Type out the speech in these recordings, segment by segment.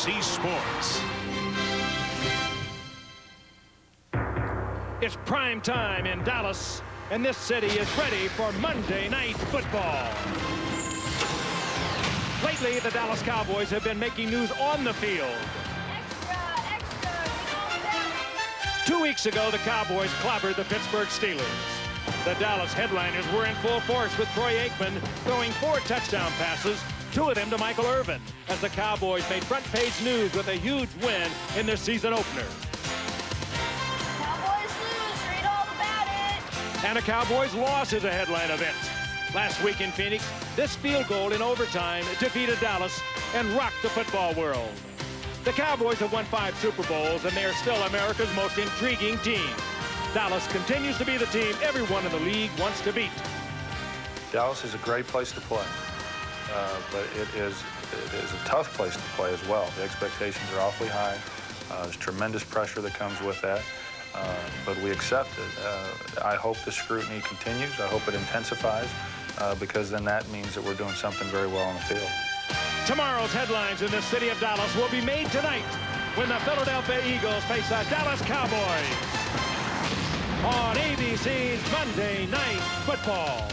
NBC Sports. It's prime time in Dallas, and this city is ready for Monday Night Football. Lately, the Dallas Cowboys have been making news on the field. Extra, 2 weeks ago, the Cowboys clobbered the Pittsburgh Steelers. The Dallas headliners were in full force with Troy Aikman throwing 4 touchdown passes, 2 of them to Michael Irvin, as the Cowboys made front-page news with a huge win in their season opener. And a Cowboys loss is a headline event. Last week in Phoenix, this field goal in overtime defeated Dallas and rocked the football world. The Cowboys have won 5 Super Bowls, and they are still America's most intriguing team. Dallas continues to be the team everyone in the league wants to beat. Dallas is a great place to play, but it is a tough place to play as well. The expectations are awfully high. There's tremendous pressure that comes with that. But we accept it. I hope the scrutiny continues. I hope it intensifies, because then that means that we're doing something very well on the field. Tomorrow's headlines in the city of Dallas will be made tonight when the Philadelphia Eagles face the Dallas Cowboys on ABC's Monday Night Football.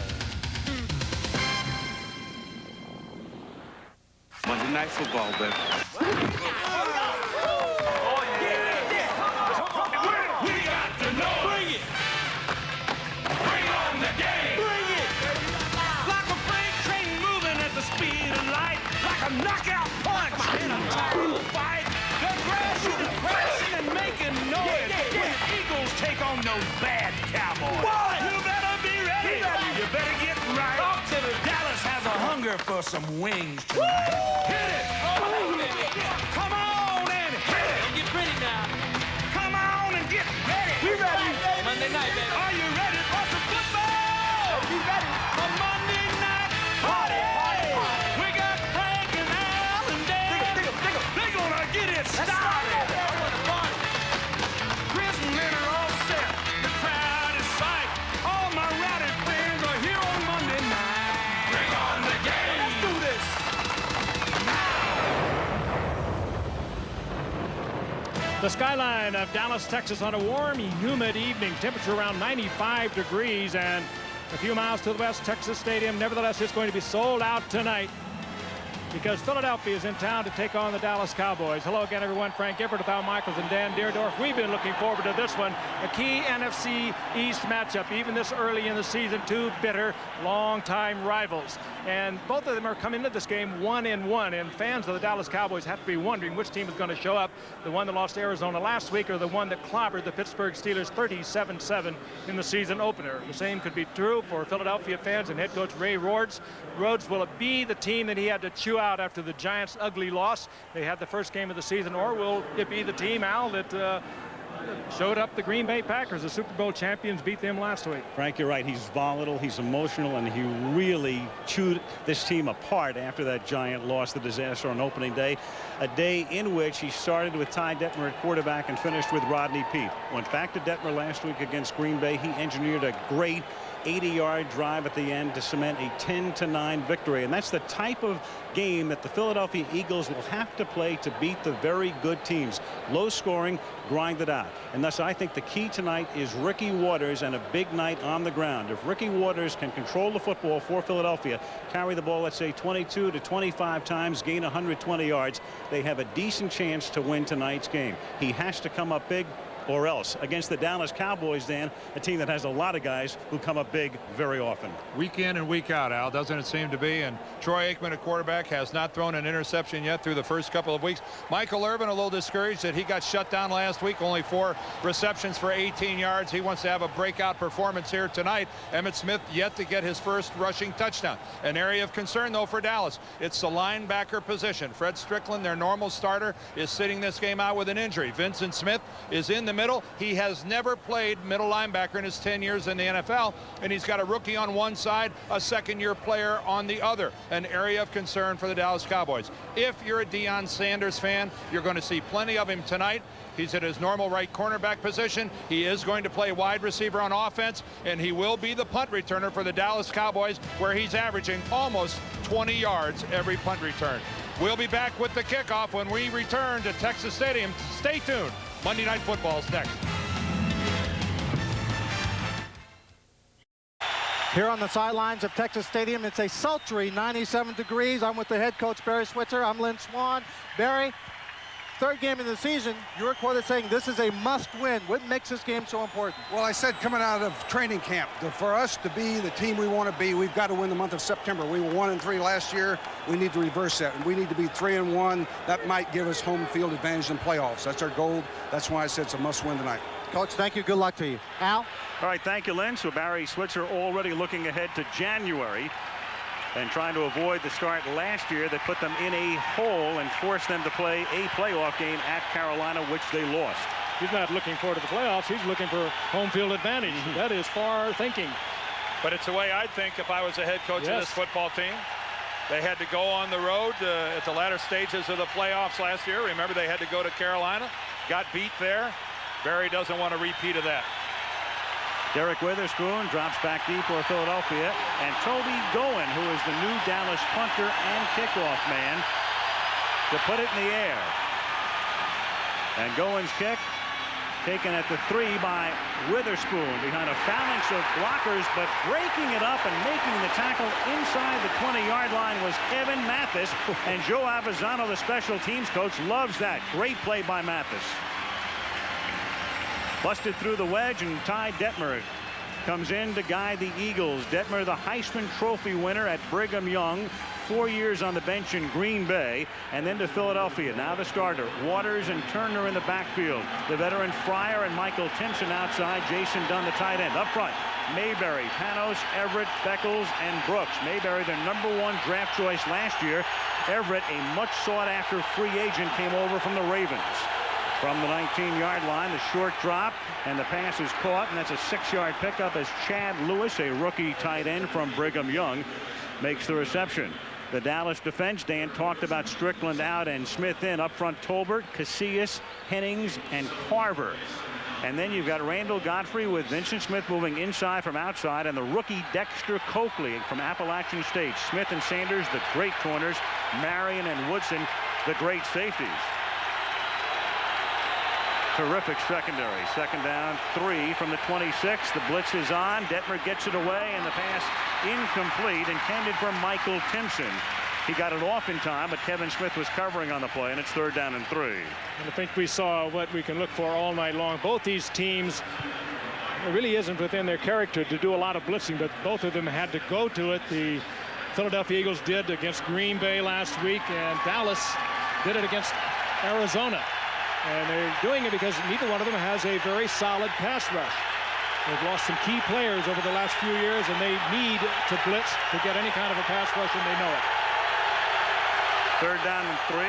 Monday Night Football, baby. Knockout punch in a true fight. The grass is crashing and making noise when Eagles take on those bad Cowboys. You better be ready. You better get right. Talk to the Dallas has a hunger for some wings tonight. Hit it. Come on and hit it. Get pretty now. Come on and get ready. We ready. Monday night, baby. Are you ready for some football? Are you ready? A Monday night party. Get it started! Chris and Lynn are all set. The crowd is psyched. All my rowdy friends are here on Monday night. Bring on the game! Let's do this! The skyline of Dallas, Texas on a warm, humid evening. Temperature around 95 degrees, and a few miles to the west, Texas Stadium. Nevertheless, it's going to be sold out tonight, because Philadelphia is in town to take on the Dallas Cowboys. Hello again, everyone. Frank Gifford, Al Michaels, and Dan Deerdorf. We've been looking forward to this one, a key NFC East matchup, even this early in the season. 2 bitter, long-time rivals. And both of them are coming into this game 1-1, and fans of the Dallas Cowboys have to be wondering which team is going to show up, the one that lost to Arizona last week or the one that clobbered the Pittsburgh Steelers 37-7 in the season opener. The same could be true for Philadelphia fans and head coach Ray Rhodes. Rhodes, will it be the team that he had to chew out after the Giants' ugly loss they had the first game of the season, or will it be the team, Al, that showed up the Green Bay Packers, the Super Bowl champions, beat them last week? Frank, you're right. He's volatile, he's emotional, and he really chewed this team apart after that Giant loss, the disaster on opening day, a day in which he started with Ty Detmer at quarterback and finished with Rodney Peete. Went back to Detmer last week against Green Bay. He engineered a great 80-yard drive at the end to cement a 10-9 victory, and that's the type of game that the Philadelphia Eagles will have to play to beat the very good teams. Low scoring, grind it out, and thus I think the key tonight is Ricky Watters and a big night on the ground. If Ricky Watters can control the football for Philadelphia, carry the ball, let's say 22 to 25 times, gain 120 yards, they have a decent chance to win tonight's game. He has to come up big, or else. Against the Dallas Cowboys, Dan, a team that has a lot of guys who come up big very often. Week in and week out, Al, doesn't it seem to be? And Troy Aikman, a quarterback, has not thrown an interception yet through the first couple of weeks. Michael Irvin, a little discouraged that he got shut down last week, only 4 receptions for 18 yards. He wants to have a breakout performance here tonight. Emmitt Smith yet to get his first rushing touchdown. An area of concern, though, for Dallas. It's the linebacker position. Fred Strickland, their normal starter, is sitting this game out with an injury. Vincent Smith is in the middle. He has never played middle linebacker in his 10 years in the NFL, and he's got a rookie on one side, a second-year player on the other. An area of concern for the Dallas Cowboys. If you're a Deion Sanders fan, you're going to see plenty of him tonight. He's at his normal right cornerback position. He is going to play wide receiver on offense, and he will be the punt returner for the Dallas Cowboys, where he's averaging almost 20 yards every punt return. We'll be back with the kickoff when we return to Texas Stadium. Stay tuned. Monday Night Football is next. Here on the sidelines of Texas Stadium, it's a sultry 97 degrees. I'm with the head coach, Barry Switzer. I'm Lynn Swan. Barry, third game of the season, you were quoted saying this is a must-win. What makes this game so important? Well, I said coming out of training camp, for us to be the team we want to be, we've got to win the month of September. We were 1-3 last year. We need to reverse that. We need to be 3-1. That might give us home field advantage in playoffs. That's our goal. That's why I said it's a must-win tonight. Coach, thank you. Good luck to you. Al? All right, thank you, Lynn. So Barry Switzer already looking ahead to January and trying to avoid the start last year that put them in a hole and forced them to play a playoff game at Carolina, which they lost. He's not looking forward to the playoffs. He's looking for home field advantage. That is far thinking. But it's the way I'd think if I was the head coach of this football team. They had to go on the road at the latter stages of the playoffs last year. Remember, they had to go to Carolina, got beat there. Barry doesn't want a repeat of that. Derek Witherspoon drops back deep for Philadelphia, and Toby Goen, who is the new Dallas punter and kickoff man, to put it in the air. And Goen's kick taken at the 3 by Witherspoon behind a phalanx of blockers, but breaking it up and making the tackle inside the 20-yard line was Kevin Mathis, and Joe Avizano, the special teams coach, loves that. Great play by Mathis. Busted through the wedge, and Ty Detmer comes in to guide the Eagles. Detmer, the Heisman Trophy winner at Brigham Young, 4 years on the bench in Green Bay, and then to Philadelphia. Now the starter, Waters and Turner in the backfield. The veteran Fryer and Michael Timpson outside. Jason Dunn, the tight end. Up front, Mayberry, Panos, Everett, Beckles, and Brooks. Mayberry, their #1 draft choice last year. Everett, a much sought-after free agent, came over from the Ravens. From the 19-yard line, the short drop, and the pass is caught, and that's a 6-yard pickup as Chad Lewis, a rookie tight end from Brigham Young, makes the reception. The Dallas defense, Dan talked about Strickland out and Smith in. Up front, Tolbert, Casillas, Hennings, and Carver. And then you've got Randall Godfrey with Vincent Smith moving inside from outside, and the rookie Dexter Coakley from Appalachian State. Smith and Sanders, the great corners. Marion and Woodson, the great safeties. Terrific secondary. Second down, 3 from the 26. The blitz is on. Detmer gets it away, and the pass incomplete, intended for Michael Timpson. He got it off in time, but Kevin Smith was covering on the play, and it's 3rd down and 3. And I think we saw what we can look for all night long. Both these teams, it really isn't within their character to do a lot of blitzing, but both of them had to go to it. The Philadelphia Eagles did against Green Bay last week, and Dallas did it against Arizona. And they're doing it because neither one of them has a very solid pass rush. They've lost some key players over the last few years, and they need to blitz to get any kind of a pass rush, and they know it. 3rd down and 3.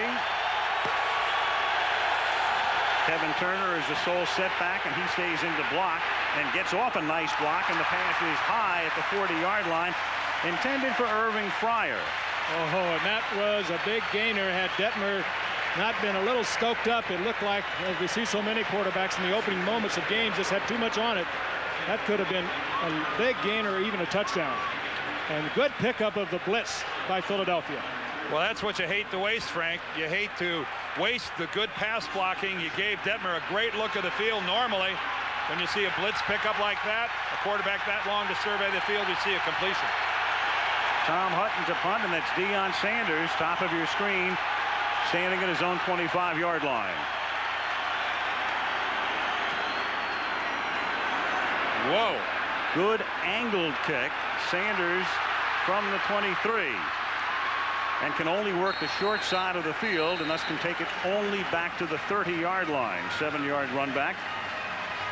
Kevin Turner is the sole setback, and he stays in the block and gets off a nice block, and the pass is high at the 40-yard line, intended for Irving Fryer. Oh, and that was a big gainer. Had Detmer not been a little stoked up, it looked like, as we see so many quarterbacks in the opening moments of games, just had too much on it. That could have been a big gainer or even a touchdown. And good pickup of the blitz by Philadelphia. Well, that's what you hate to waste, Frank. You hate to waste the good pass blocking. You gave Detmer a great look of the field. Normally, when you see a blitz pickup like that, a quarterback that long to survey the field, you see a completion. Tom Hutton's a punt, and that's Deion Sanders, top of your screen, standing at his own 25-yard line. Whoa. Good angled kick. Sanders from the 23. And can only work the short side of the field, and thus can take it only back to the 30-yard line. 7-yard run back.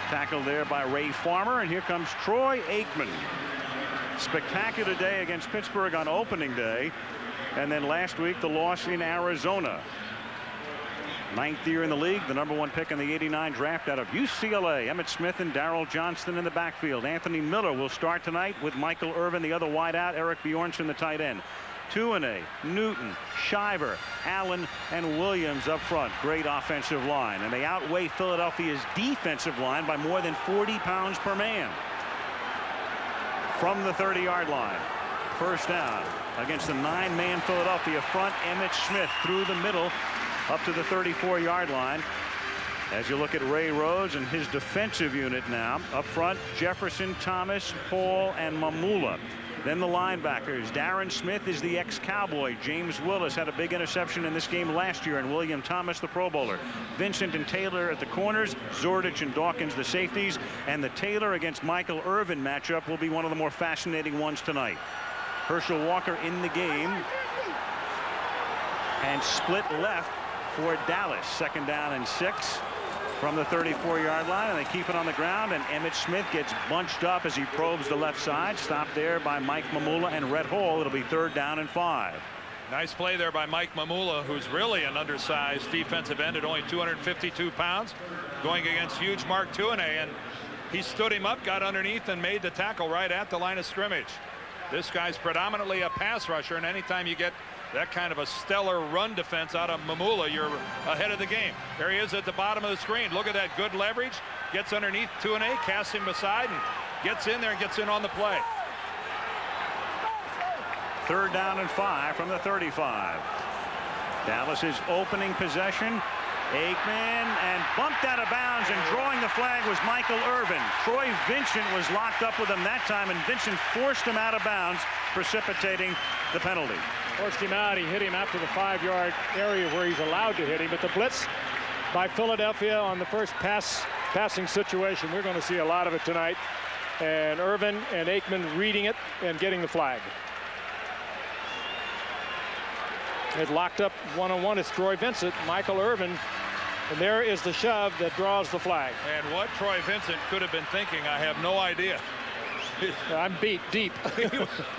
Tackled there by Ray Farmer, and here comes Troy Aikman. Spectacular day against Pittsburgh on opening day, and then last week the loss in Arizona. 9th year in the league, the #1 pick in the '89 draft out of UCLA. Emmitt Smith and Darrell Johnston in the backfield. Anthony Miller will start tonight with Michael Irvin, the other wideout. Eric Bjornson, the tight end. Tuanay, Newton, Shiver, Allen, and Williams up front. Great offensive line, and they outweigh Philadelphia's defensive line by more than 40 pounds per man. From the 30-yard line, 1st down against the 9-man Philadelphia front. Emmitt Smith through the middle up to the 34-yard line. As you look at Ray Rhodes and his defensive unit now, up front, Jefferson, Thomas, Paul, and Mamula. Then the linebackers. Darren Smith is the ex-Cowboy. James Willis had a big interception in this game last year, and William Thomas, the Pro Bowler. Vincent and Taylor at the corners. Zordich and Dawkins, the safeties. And the Taylor against Michael Irvin matchup will be one of the more fascinating ones tonight. Herschel Walker in the game. And split left for Dallas. 2nd down and 6. From the 34-yard line, and they keep it on the ground, and Emmitt Smith gets bunched up as he probes the left side. Stopped there by Mike Mamula and Rhett Hall. It'll be 3rd down and 5. Nice play there by Mike Mamula, who's really an undersized defensive end at only 252 pounds, going against huge Mark Tuinei, and he stood him up, got underneath, and made the tackle right at the line of scrimmage. This guy's predominantly a pass rusher, and anytime you get that kind of a stellar run defense out of Mamula, you're ahead of the game. There he is at the bottom of the screen. Look at that good leverage. Gets underneath Tuinei, casts him aside, and gets in there and gets in on the play. 3rd down and 5 from the 35. Dallas's opening possession. Aikman, and bumped out of bounds, and drawing the flag was Michael Irvin. Troy Vincent was locked up with him that time, and Vincent forced him out of bounds, precipitating the penalty. Forced him out. He hit him after the 5-yard area where he's allowed to hit him. But the blitz by Philadelphia on the first passing situation, we're going to see a lot of it tonight. And Irvin and Aikman reading it and getting the flag. It locked up one-on-one. It's Troy Vincent, Michael Irvin, and there is the shove that draws the flag. And what Troy Vincent could have been thinking, I have no idea. I'm beat deep.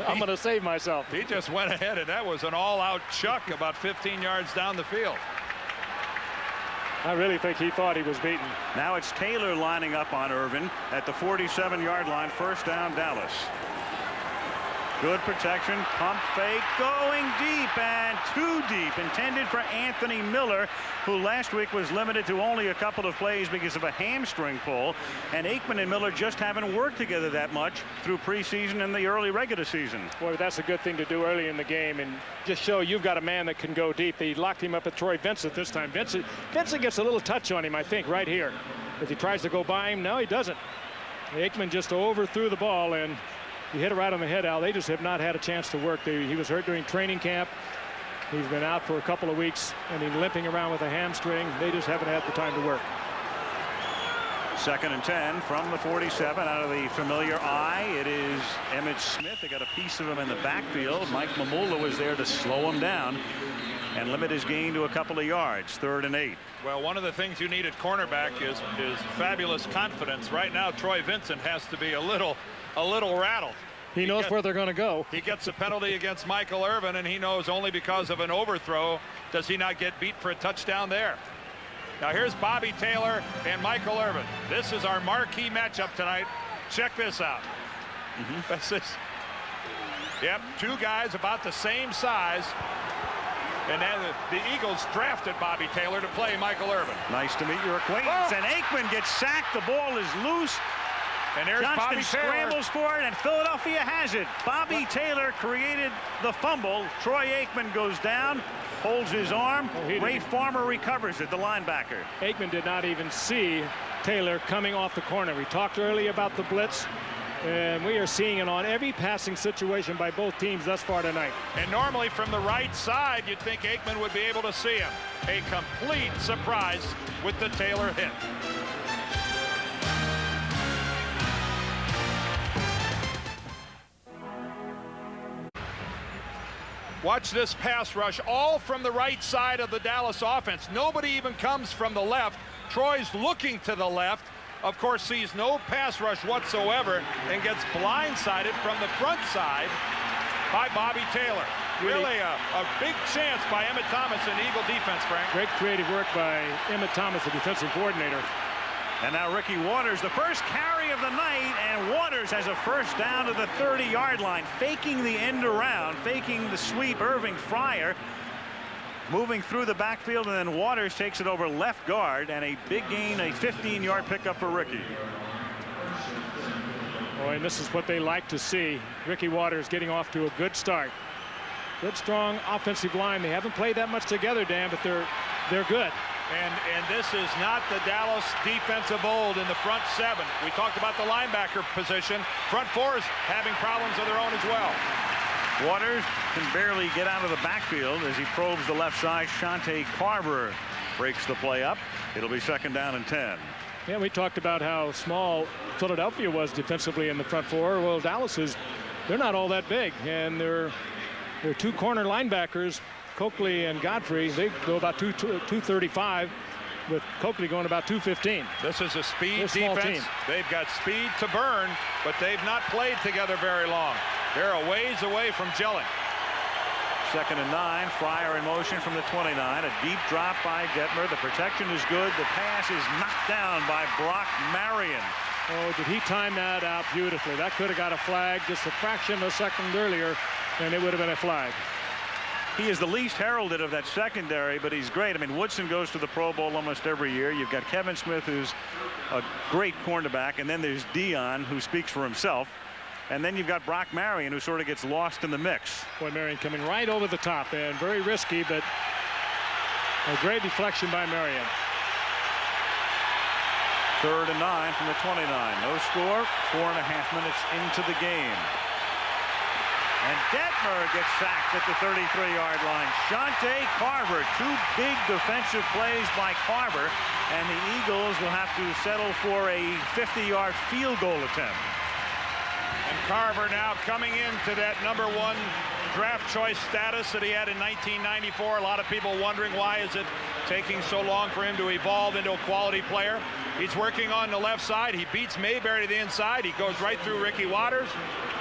I'm going to save myself. He just went ahead, and that was an all-out chuck about 15 yards down the field. I really think he thought he was beaten. Now it's Taylor lining up on Irvin at the 47-yard line. 1st down, Dallas. Good protection, pump fake, going deep, and too deep, intended for Anthony Miller, who last week was limited to only a couple of plays because of a hamstring pull. And Aikman and Miller just haven't worked together that much through preseason and the early regular season. Boy, that's a good thing to do early in the game, and just show you've got a man that can go deep. They locked him up at Troy Vincent this time. Vincent gets a little touch on him, I think, right here. If he tries to go by him, no, he doesn't. Aikman just overthrew the ball, and he hit it right on the head, Al. They just have not had a chance to work. He was hurt during training camp. He's been out for a couple of weeks, and he's limping around with a hamstring. They just haven't had the time to work. 2nd and 10 from the 47. Out of the familiar eye, it is Emmitt Smith. They got a piece of him in the backfield. Mike Mamula was there to slow him down and limit his gain to a couple of yards. 3rd and 8. Well, one of the things you need at cornerback is fabulous confidence. Right now, Troy Vincent has to be a little rattled. He knows where they're going to go. He gets a penalty against Michael Irvin, and he knows only because of an overthrow does he not get beat for a touchdown there. Now here's Bobby Taylor and Michael Irvin. This is our marquee matchup tonight. Check this out. This is, yep, 2 guys about the same size. And then the Eagles drafted Bobby Taylor to play Michael Irvin. Nice to meet your acquaintance. And Aikman gets sacked. The ball is loose. And there's Johnston Bobby Taylor. Scrambles for it, and Philadelphia has it. Bobby Taylor created the fumble. Troy Aikman goes down, holds his arm. Ray Farmer recovers it, the linebacker. Aikman did not even see Taylor coming off the corner. We talked earlier about the blitz, and we are seeing it on every passing situation by both teams thus far tonight. And normally from the right side, you'd think Aikman would be able to see him. A complete surprise with the Taylor hit. Watch this pass rush, all from the right side of the Dallas offense. Nobody even comes from the left. Troy's looking to the left. Of course, sees no pass rush whatsoever and gets blindsided from the front side by Bobby Taylor. Really a big chance by Emmitt Thomas and Eagle defense, Frank. Great creative work by Emmitt Thomas, the defensive coordinator. And now Ricky Waters, the first carry of the night, and Waters has a 1st down to the 30-yard line, faking the end around, faking the sweep. Irving Fryer moving through the backfield, and then Waters takes it over left guard, and a big gain, a 15-yard pickup for Ricky. Oh, and this is what they like to see. Ricky Waters getting off to a good start. Good, strong offensive line. They haven't played that much together, Dan, but they're good. And this is not the Dallas defense of old in the front seven. We talked about the linebacker position. Front four is having problems of their own as well. Waters can barely get out of the backfield as he probes the left side. Shante Carver breaks the play up. It'll be 2nd down and 10. Yeah, we talked about how small Philadelphia was defensively in the front four. Well, Dallas they're not all that big, and they're 2 corner linebackers, Coakley and Godfrey. They go about 235, with Coakley going about 215. This is a speed defense. Team. They've got speed to burn, but they've not played together very long. They're a ways away from gelling. 2nd and 9. Fryer in motion from the 29. A deep drop by Detmer. The protection is good. The pass is knocked down by Brock Marion. Oh, did he time that out beautifully? That could have got a flag just a fraction of a second earlier, and it would have been a flag. He is the least heralded of that secondary, but he's great. I mean, Woodson goes to the Pro Bowl almost every year. You've got Kevin Smith, who's a great cornerback, and then there's Dion, who speaks for himself. And then you've got Brock Marion, who sort of gets lost in the mix. Boy, Marion coming right over the top, and very risky, but a great deflection by Marion. 3rd and 9 from the 29. No score. 4.5 minutes into the game. And Detmer gets sacked at the 33-yard line. Shante Carver, 2 big defensive plays by Carver, and the Eagles will have to settle for a 50-yard field goal attempt. And Carver now coming into that #1 draft choice status that he had in 1994. A lot of people wondering, why is it taking so long for him to evolve into a quality player? He's working on the left side. He beats Mayberry to the inside. He goes right through Ricky Waters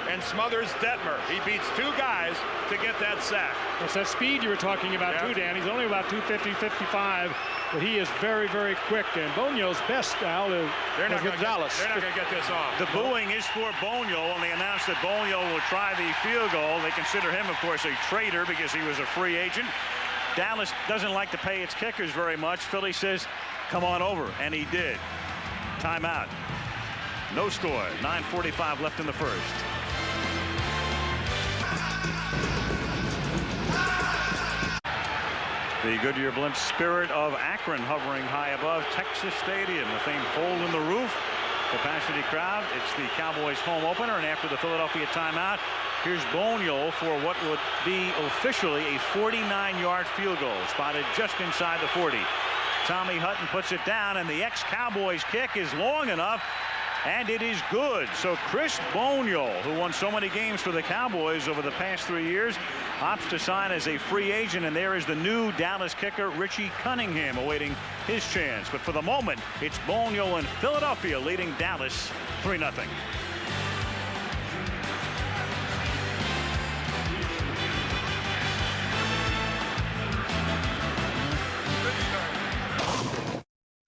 and smothers Detmer. He beats 2 guys to get that sack. That's that speed you were talking about too, Dan. He's only about 250, 55, but he is very, very quick. And Bonio's best, Al, is with Dallas. They're not going to get this off. The booing is for Bonio, and they announced that Bonio will try the field goal. They consider him, of course, a traitor because he was a free agent. Dallas doesn't like to pay its kickers very much. Philly says, come on over, and he did. Timeout. No score. 9:45 left in the first. The Goodyear Blimp Spirit of Akron hovering high above Texas Stadium. The famed hole in the roof. Capacity crowd. It's the Cowboys home opener, and after the Philadelphia timeout, here's Bonio for what would be officially a 49-yard field goal, spotted just inside the 40. Tommy Hutton puts it down, and the ex-Cowboys kick is long enough, and it is good. So Chris Bonio, who won so many games for the Cowboys over the past 3 years, opts to sign as a free agent, and there is the new Dallas kicker Richie Cunningham awaiting his chance. But for the moment, it's Bonio and Philadelphia leading Dallas 3-0.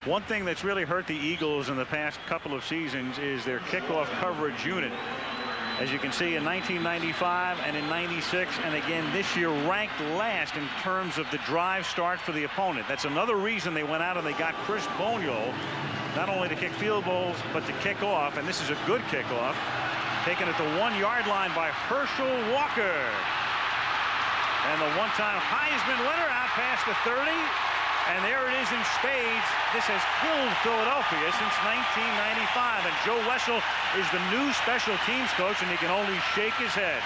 One thing that's really hurt the Eagles in the past couple of seasons is their kickoff coverage unit. As you can see, in 1995 and in 96 and again this year, ranked last in terms of the drive start for the opponent. That's another reason they went out and they got Chris Bonio, not only to kick field goals but to kick off, and this is a good kickoff, taken at the 1-yard line by Herschel Walker. And the one-time Heisman winner out past the 30. And there it is in spades. This has killed Philadelphia since 1995. And Joe Wessel is the new special teams coach, and he can only shake his head.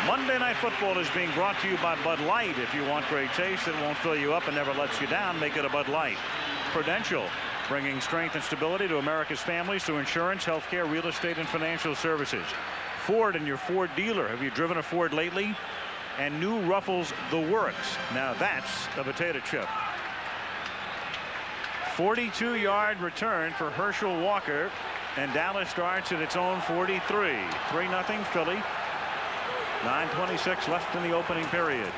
Monday Night Football is being brought to you by Bud Light. If you want great taste that won't fill you up and never lets you down, make it a Bud Light. Prudential, bringing strength and stability to America's families through insurance, healthcare, real estate, and financial services. Ford and your Ford dealer. Have you driven a Ford lately? And new Ruffles the Works. Now that's a potato chip. 42-yard return for Herschel Walker, and Dallas starts at its own 43. 3-0 Philly. 9:26 left in the opening period.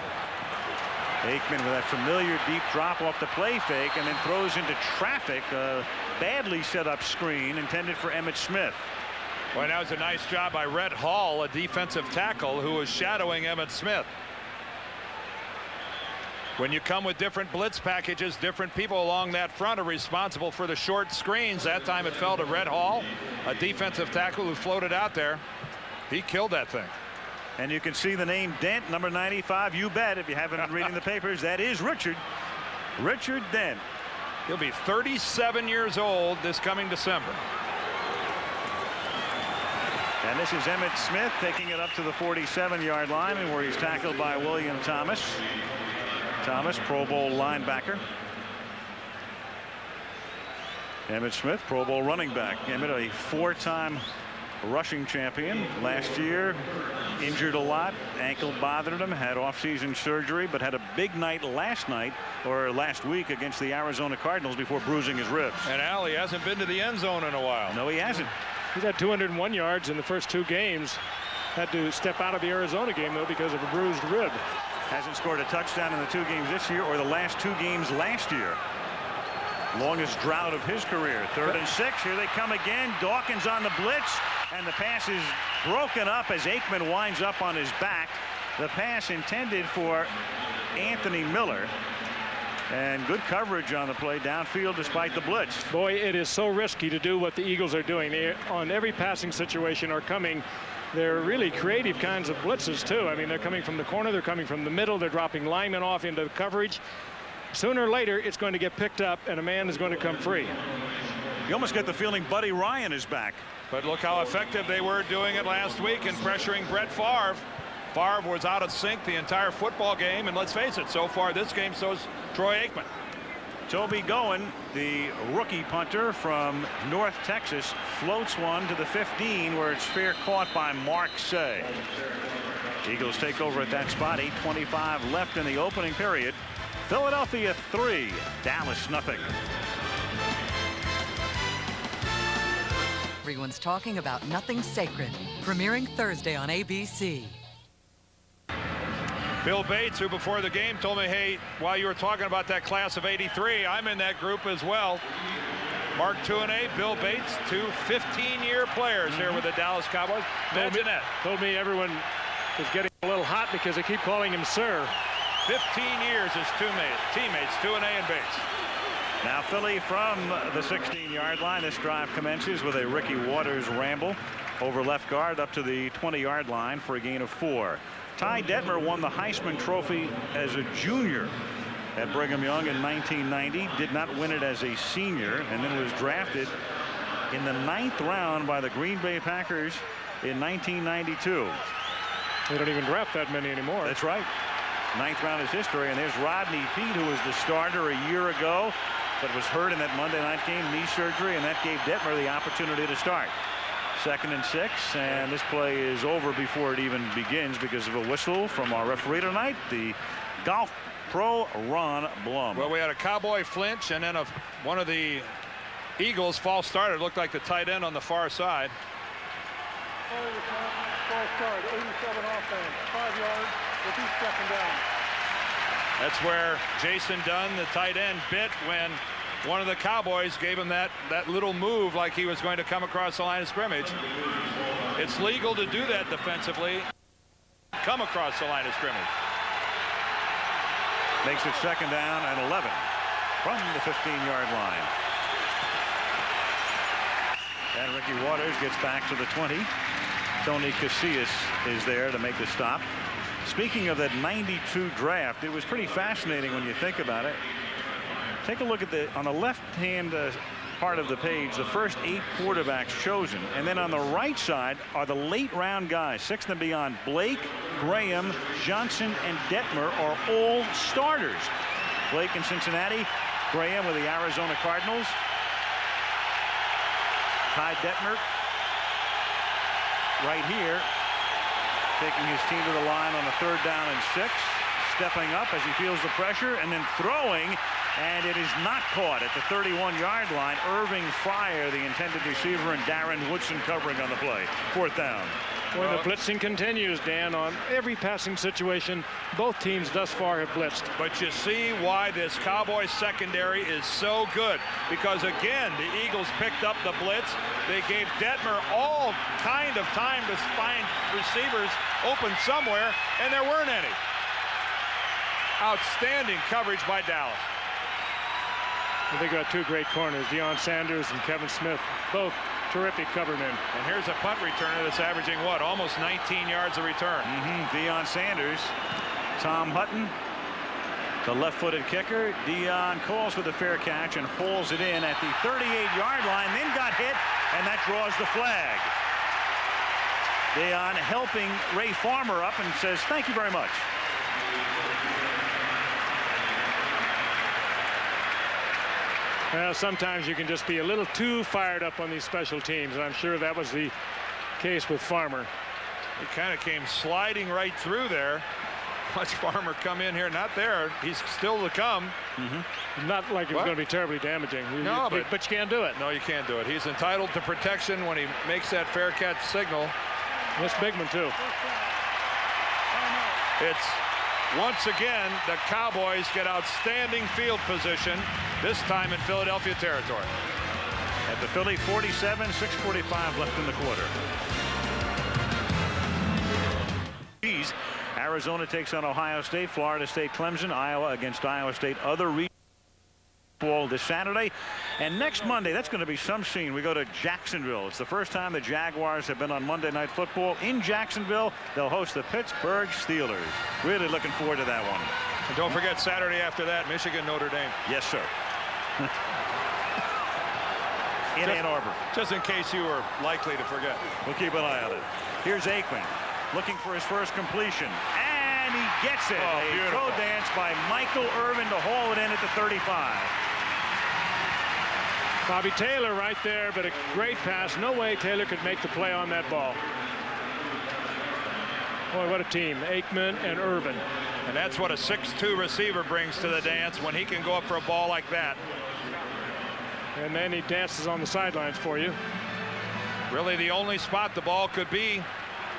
Aikman with that familiar deep drop off the play fake, and then throws into traffic. A badly set up screen intended for Emmitt Smith. Well, that was a nice job by Rhett Hall, a defensive tackle who was shadowing Emmitt Smith. When you come with different blitz packages, different people along that front are responsible for the short screens. That time it fell to Rhett Hall, a defensive tackle who floated out there. He killed that thing. And you can see the name Dent, number 95. You bet, if you haven't been reading the papers, that is Richard Dent. He'll be 37 years old this coming December. And this is Emmitt Smith taking it up to the 47-yard line, and where he's tackled by William Thomas. Thomas, Pro Bowl linebacker. Emmitt Smith, Pro Bowl running back. Emmitt, a 4-time rushing champion. Last year, injured a lot. Ankle bothered him, had off-season surgery, but had a big night last week against the Arizona Cardinals before bruising his ribs. And Al, he hasn't been to the end zone in a while. No, he hasn't. He's had 201 yards in the first 2 games. Had to step out of the Arizona game, though, because of a bruised rib. Hasn't scored a touchdown in the 2 games this year or the last 2 games last year. Longest drought of his career. 3rd and 6. Here they come again. Dawkins on the blitz, and the pass is broken up as Aikman winds up on his back. The pass intended for Anthony Miller. And good coverage on the play downfield despite the blitz. Boy, it is so risky to do what the Eagles are doing. They, on every passing situation, are coming. They're really creative kinds of blitzes, too. I mean, they're coming from the corner. They're coming from the middle. They're dropping linemen off into the coverage. Sooner or later, it's going to get picked up, and a man is going to come free. You almost get the feeling Buddy Ryan is back. But look how effective they were doing it last week in pressuring Brett Favre. Favre was out of sync the entire football game, and let's face it, so far this game, so is Troy Aikman. Toby Goen, the rookie punter from North Texas, floats one to the 15, where it's fair caught by Mark Say. Eagles take over at that spot. 8:25 left in the opening period. Philadelphia 3, Dallas nothing. Everyone's talking about Nothing Sacred, premiering Thursday on ABC. Bill Bates, who before the game told me, hey, while you were talking about that class of '83, I'm in that group as well. Mark Tuinei, Bill Bates, 2 15-year players here with the Dallas Cowboys. Imagine that. Told me everyone is getting a little hot because they keep calling him sir. 15 years as teammates, Tuinei and Bates. Now Philly from the 16-yard line. This drive commences with a Ricky Waters ramble over left guard up to the 20-yard line for a gain of 4. Ty Detmer won the Heisman Trophy as a junior at Brigham Young in 1990. Did not win it as a senior, and then was drafted in the 9th round by the Green Bay Packers in 1992. They don't even draft that many anymore. That's right. 9th round is history, and there's Rodney Peete, who was the starter a year ago, but was hurt in that Monday night game, knee surgery, and that gave Detmer the opportunity to start. 2nd and 6, and this play is over before it even begins because of a whistle from our referee tonight, the golf pro Ron Blum. Well, we had a Cowboy flinch, and then one of the Eagles false started. Looked like the tight end on the far side. False start, 87 offense, 5 yards with each 2nd down. That's where Jason Dunn, the tight end, bit when one of the Cowboys gave him that little move like he was going to come across the line of scrimmage. It's legal to do that defensively. Come across the line of scrimmage. Makes it 2nd down and 11 from the 15-yard line. And Ricky Waters gets back to the 20. Tony Casillas is there to make the stop. Speaking of that 92 draft, it was pretty fascinating when you think about it. Take a look at on the left-hand part of the page, the first 8 quarterbacks chosen. And then on the right side are the late-round guys, 6th and beyond. Blake, Graham, Johnson, and Detmer are all starters. Blake in Cincinnati, Graham with the Arizona Cardinals. Ty Detmer right here, taking his team to the line on a 3rd down and 6, stepping up as he feels the pressure, and then throwing, and it is not caught at the 31-yard line. Irving Fryer, the intended receiver, and Darren Woodson covering on the play. 4th down. When the blitzing continues, Dan, on every passing situation, both teams thus far have blitzed. But you see why this Cowboys secondary is so good. Because, again, the Eagles picked up the blitz. They gave Detmer all kind of time to find receivers open somewhere, and there weren't any. Outstanding coverage by Dallas. They got 2 great corners, Deion Sanders and Kevin Smith, both terrific cover men. And here's a punt returner that's averaging what, almost 19 yards a return. Deion Sanders. Tom Hutton, the left-footed kicker. Deion calls for the fair catch and hauls it in at the 38-yard line, then got hit, and that draws the flag. Deion helping Ray Farmer up and says, thank you very much. Well, sometimes you can just be a little too fired up on these special teams, and I'm sure that was the case with Farmer. He kind of came sliding right through there. Watch Farmer come in here, not there. He's still to come. Not like it was going to be terribly damaging. No, but you can't do it. No, you can't do it. He's entitled to protection when he makes that fair catch signal. This big one, too. It's once again the Cowboys get outstanding field position, this time in Philadelphia territory. At the Philly 47, 6:45 left in the quarter. Arizona takes on Ohio State, Florida State, Clemson, Iowa against Iowa State. Other regional football this Saturday. And next Monday, that's going to be some scene. We go to Jacksonville. It's the first time the Jaguars have been on Monday Night Football in Jacksonville. They'll host the Pittsburgh Steelers. Really looking forward to that one. And don't forget Saturday after that, Michigan, Notre Dame. Yes, sir. In Ann Arbor. Just in case you were likely to forget. We'll keep an eye on it. Here's Aikman looking for his first completion. And he gets it. A toe dance by Michael Irvin to haul it in at the 35. Bobby Taylor right there, but a great pass. No way Taylor could make the play on that ball. Boy, what a team. Aikman and Irvin. And that's what a 6'2" receiver brings to the dance when he can go up for a ball like that. And then he dances on the sidelines for you. Really the only spot the ball could be.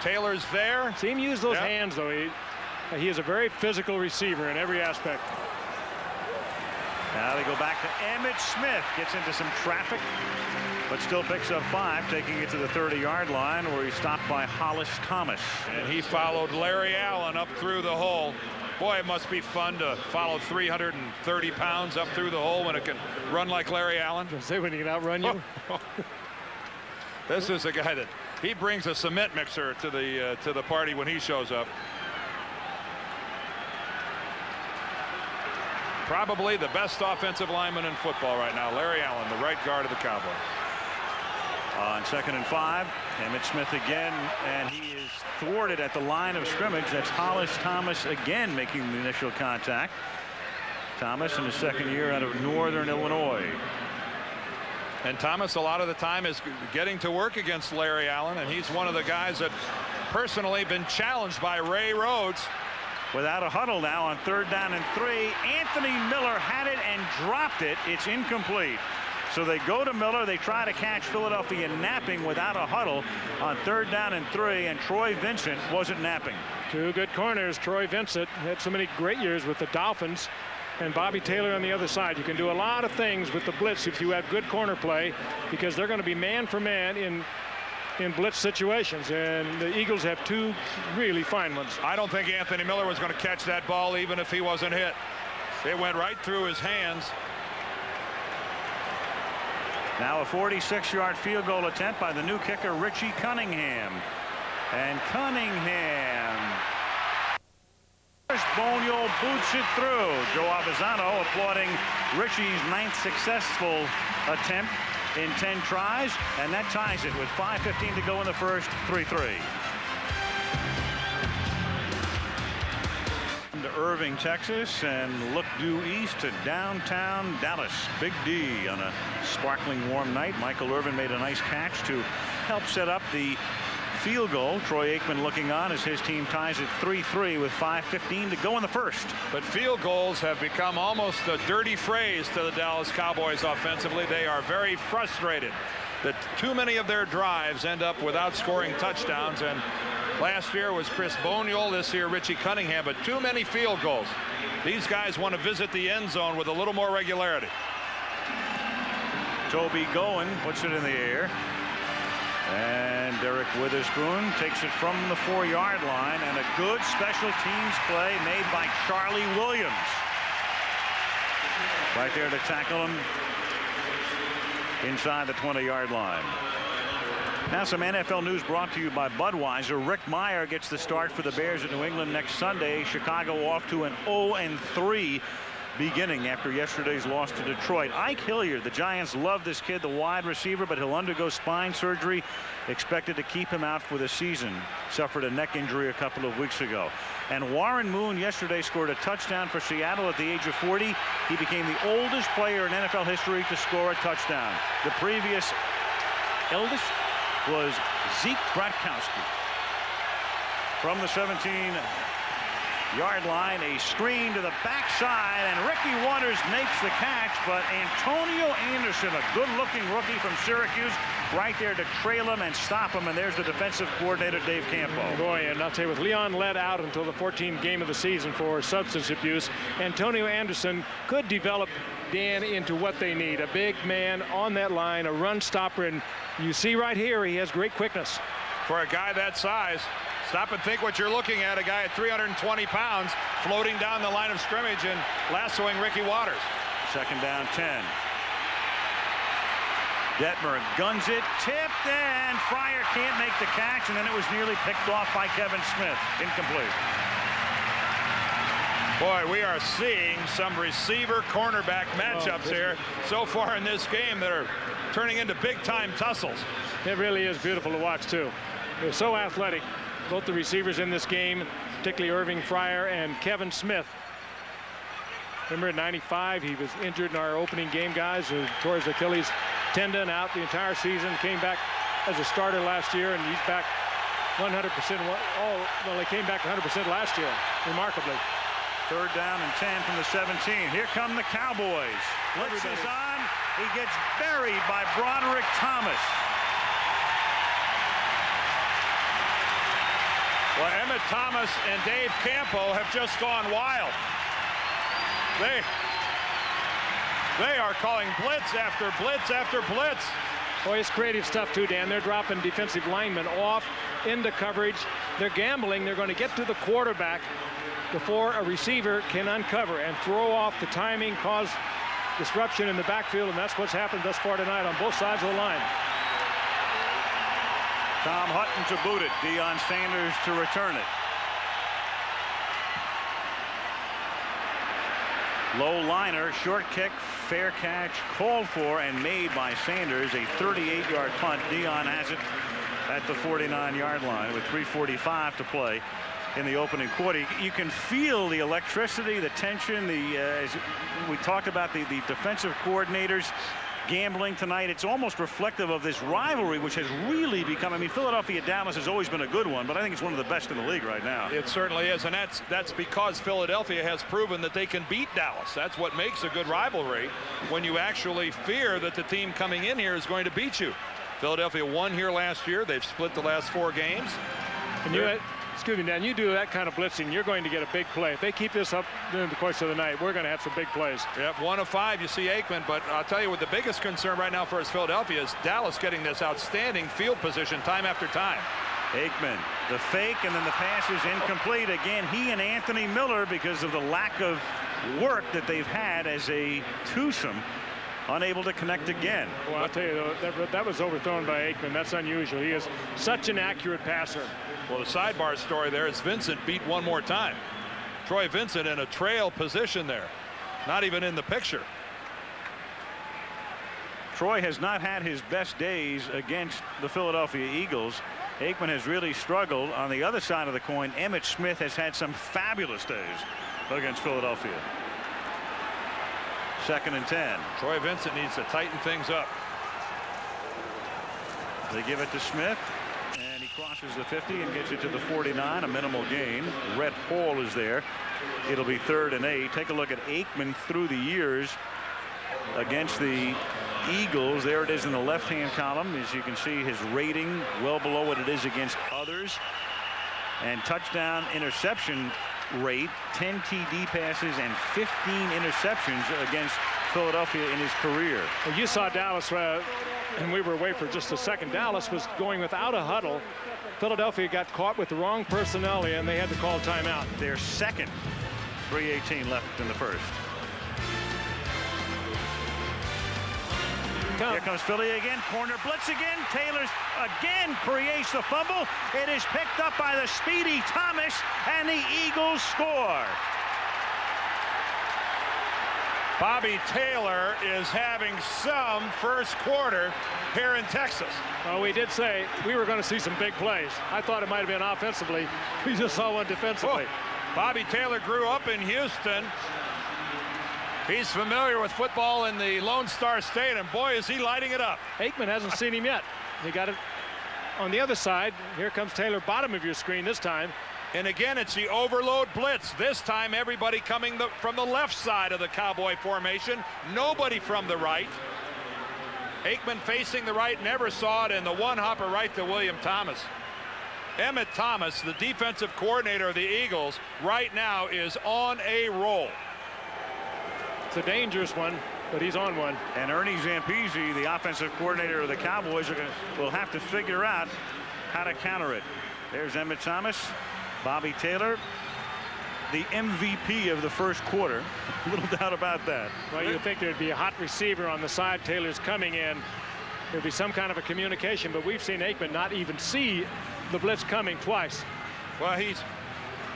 Taylor's there. See him use those hands, though. He is a very physical receiver in every aspect. Now they go back to Emmitt Smith. Gets into some traffic, but still picks up 5, taking it to the 30-yard line where he's stopped by Hollis Thomas. And he followed Larry Allen up through the hole. Boy, it must be fun to follow 330 pounds up through the hole when it can run like Larry Allen. Say when he can outrun you. This is a guy that he brings a cement mixer to the party when he shows up. Probably the best offensive lineman in football right now, Larry Allen, the right guard of the Cowboys. On 2nd and 5, Emmitt Smith again, and he is thwarted at the line of scrimmage. That's Hollis Thomas again making the initial contact. Thomas in his second year out of Northern Illinois. And Thomas a lot of the time is getting to work against Larry Allen, and he's one of the guys that personally been challenged by Ray Rhodes. Without a huddle now on 3rd down and 3. Anthony Miller had it and dropped it. It's incomplete. So they go to Miller. They try to catch Philadelphia napping without a huddle on 3rd down and 3. And Troy Vincent wasn't napping. Two good corners. Troy Vincent had so many great years with the Dolphins. And Bobby Taylor on the other side. You can do a lot of things with the blitz if you have good corner play, because they're going to be man for man in blitz situations, and the Eagles have two really fine ones. I don't think Anthony Miller was going to catch that ball even if he wasn't hit. It went right through his hands. Now a 46-yard field goal attempt by the new kicker Richie Cunningham. And Cunningham, Boniol boots it through. Joe Avisano applauding Richie's 9th successful attempt in 10 tries, and that ties it with 5:15 to go in the first. 3-3. To Irving, Texas, and look due east to downtown Dallas. Big D on a sparkling warm night. Michael Irvin made a nice catch to help set up the field goal. Troy Aikman looking on as his team ties at 3-3 with 5:15 to go in the first. But field goals have become almost a dirty phrase to the Dallas Cowboys offensively. They are very frustrated that too many of their drives end up without scoring touchdowns. And last year was Chris Boniol, this year Richie Cunningham, but too many field goals. These guys want to visit the end zone with a little more regularity. Toby Goen puts it in the air. And Derek Witherspoon takes it from the 4-yard line, and a good special teams play made by Charlie Williams. Right there to tackle him inside the 20-yard line. Now some NFL news brought to you by Budweiser. Rick Meyer gets the start for the Bears at New England next Sunday. Chicago off to an 0-3 beginning after yesterday's loss to Detroit. Ike Hilliard, the Giants love this kid, the wide receiver, but he'll undergo spine surgery. Expected to keep him out for the season. Suffered a neck injury a couple of weeks ago. And Warren Moon yesterday scored a touchdown for Seattle at the age of 40. He became the oldest player in NFL history to score a touchdown. The previous eldest was Zeke Bratkowski. From the 17-yard line, a screen to the backside, and Ricky Waters makes the catch, but Antonio Anderson, a good-looking rookie from Syracuse, right there to trail him and stop him, and there's the defensive coordinator, Dave Campo. Boy, and I'll tell you, with Leon led out until the 14th game of the season for substance abuse, Antonio Anderson could develop, Dan, into what they need. A big man on that line, a run stopper, and you see right here, he has great quickness. For a guy that size, stop and think what you're looking at. A guy at 320 pounds floating down the line of scrimmage and lassoing Ricky Waters. Second down, 10. Detmer guns it, tipped, and Fryer can't make the catch, and then it was nearly picked off by Kevin Smith. Incomplete. Boy, we are seeing some receiver-cornerback matchups here so far in this game that are turning into big-time tussles. It really is beautiful to watch, too. They're so athletic, both the receivers in this game, particularly Irving, Fryer, and Kevin Smith. Remember, at 95, he was injured in our opening game, guys, who tore his Achilles tendon out the entire season, came back as a starter last year, and he's back 100%. Well, he came back 100% last year, remarkably. Third down and 10 from the 17. Here come the Cowboys. Blitz is on. He gets buried by Broderick Thomas. Well, Emmitt Thomas and Dave Campo have just gone wild. They are calling blitz after blitz after blitz. Boy, it's creative stuff too, Dan. They're dropping defensive linemen off into coverage. They're gambling. They're going to get to the quarterback before a receiver can uncover and throw off the timing, cause disruption in the backfield, and that's what's happened thus far tonight on both sides of the line. Tom Hutton to boot it. Deion Sanders to return it. Low liner, short kick, fair catch, called for and made by Sanders. A 38-yard punt. Deion has it at the 49-yard line with 3:45 to play in the opening quarter. You can feel the electricity, the tension, as we talked about the defensive coordinators gambling tonight. It's almost reflective of this rivalry, which has really become, I mean, Philadelphia-Dallas has always been a good one, but I think it's one of the best in the league right now. It certainly is, and that's because Philadelphia has proven that they can beat Dallas. That's what makes a good rivalry, when you actually fear that the team coming in here is going to beat you. Philadelphia won here last year. They've split the last 4 games. And excuse me, Dan, you do that kind of blitzing, you're going to get a big play. If they keep this up during the course of the night, we're going to have some big plays. Yep, 1 of 5, you see Aikman, but I'll tell you what the biggest concern right now for us Philadelphia is Dallas getting this outstanding field position time after time. Aikman, the fake, and then the pass is incomplete. Again, he and Anthony Miller, because of the lack of work that they've had as a twosome, unable to connect again. Well, I'll tell you, that was overthrown by Aikman. That's unusual. He is such an accurate passer. Well, the sidebar story there is Vincent beat one more time. Troy Vincent in a trail position there. Not even in the picture. Troy has not had his best days against the Philadelphia Eagles. Aikman has really struggled. On the other side of the coin, Emmitt Smith has had some fabulous days against Philadelphia. Second and 10. Troy Vincent needs to tighten things up. They give it to Smith, and he crosses the 50 and gets it to the 49, a minimal gain. Rhett Hall is there. It'll be 3rd and 8. Take a look at Aikman through the years against the Eagles. There it is in the left-hand column. As you can see, his rating well below what it is against others. And touchdown interception rate, 10 TD passes and 15 interceptions against Philadelphia in his career. Well, you saw Dallas, and we were away for just a second. Dallas was going without a huddle. Philadelphia got caught with the wrong personnel, and they had to call timeout. Their second. 3:18 left in the first. Here comes Philly again. Corner blitz again. Taylor again creates the fumble. It is picked up by the speedy Thomas, and the Eagles score. Bobby Taylor is having some first quarter here in Texas. Well, we did say we were going to see some big plays. I thought it might have been offensively. We just saw one defensively. Oh, Bobby Taylor grew up in Houston. He's familiar with football in the Lone Star State, and boy, is he lighting it up. Aikman hasn't seen him yet. He got it on the other side. Here comes Taylor, bottom of your screen this time. And again, it's the overload blitz. This time, everybody coming from the left side of the Cowboy formation. Nobody from the right. Aikman facing the right, never saw it, and the one-hopper right to William Thomas. Emmitt Thomas, the defensive coordinator of the Eagles, right now is on a roll. It's a dangerous one, but he's on one. And Ernie Zampese, the offensive coordinator of the Cowboys, will have to figure out how to counter it. There's Emmitt Thomas. Bobby Taylor, the MVP of the first quarter. Little doubt about that. Well, you'd think there'd be a hot receiver on the side. Taylor's coming in. There'd be some kind of a communication, but we've seen Aikman not even see the blitz coming twice. Well,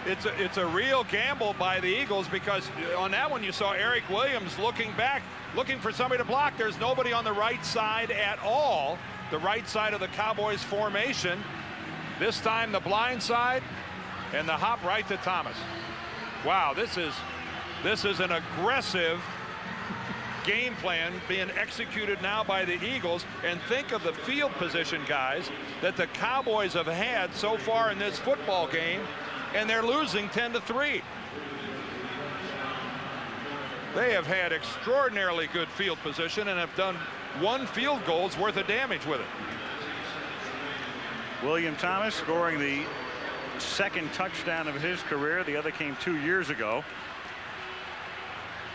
it's a real gamble by the Eagles, because on that one you saw Eric Williams looking back, looking for somebody to block. There's nobody on the right side at all, the right side of the Cowboys formation. This time the blind side, and the hop right to Thomas. Wow, this is an aggressive game plan being executed now by the Eagles. And think of the field position, guys, that the Cowboys have had so far in this football game, and they're losing 10-3. They have had extraordinarily good field position and have done 1 field goal's worth of damage with it. William Thomas scoring the second touchdown of his career. The other came 2 years ago.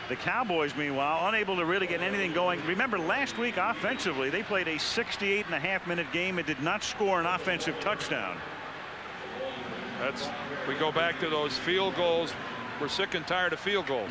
The Cowboys, meanwhile, unable to really get anything going. Remember, last week offensively, they played a 68.5-minute game and did not score an offensive touchdown. We go back to those field goals. We're sick and tired of field goals.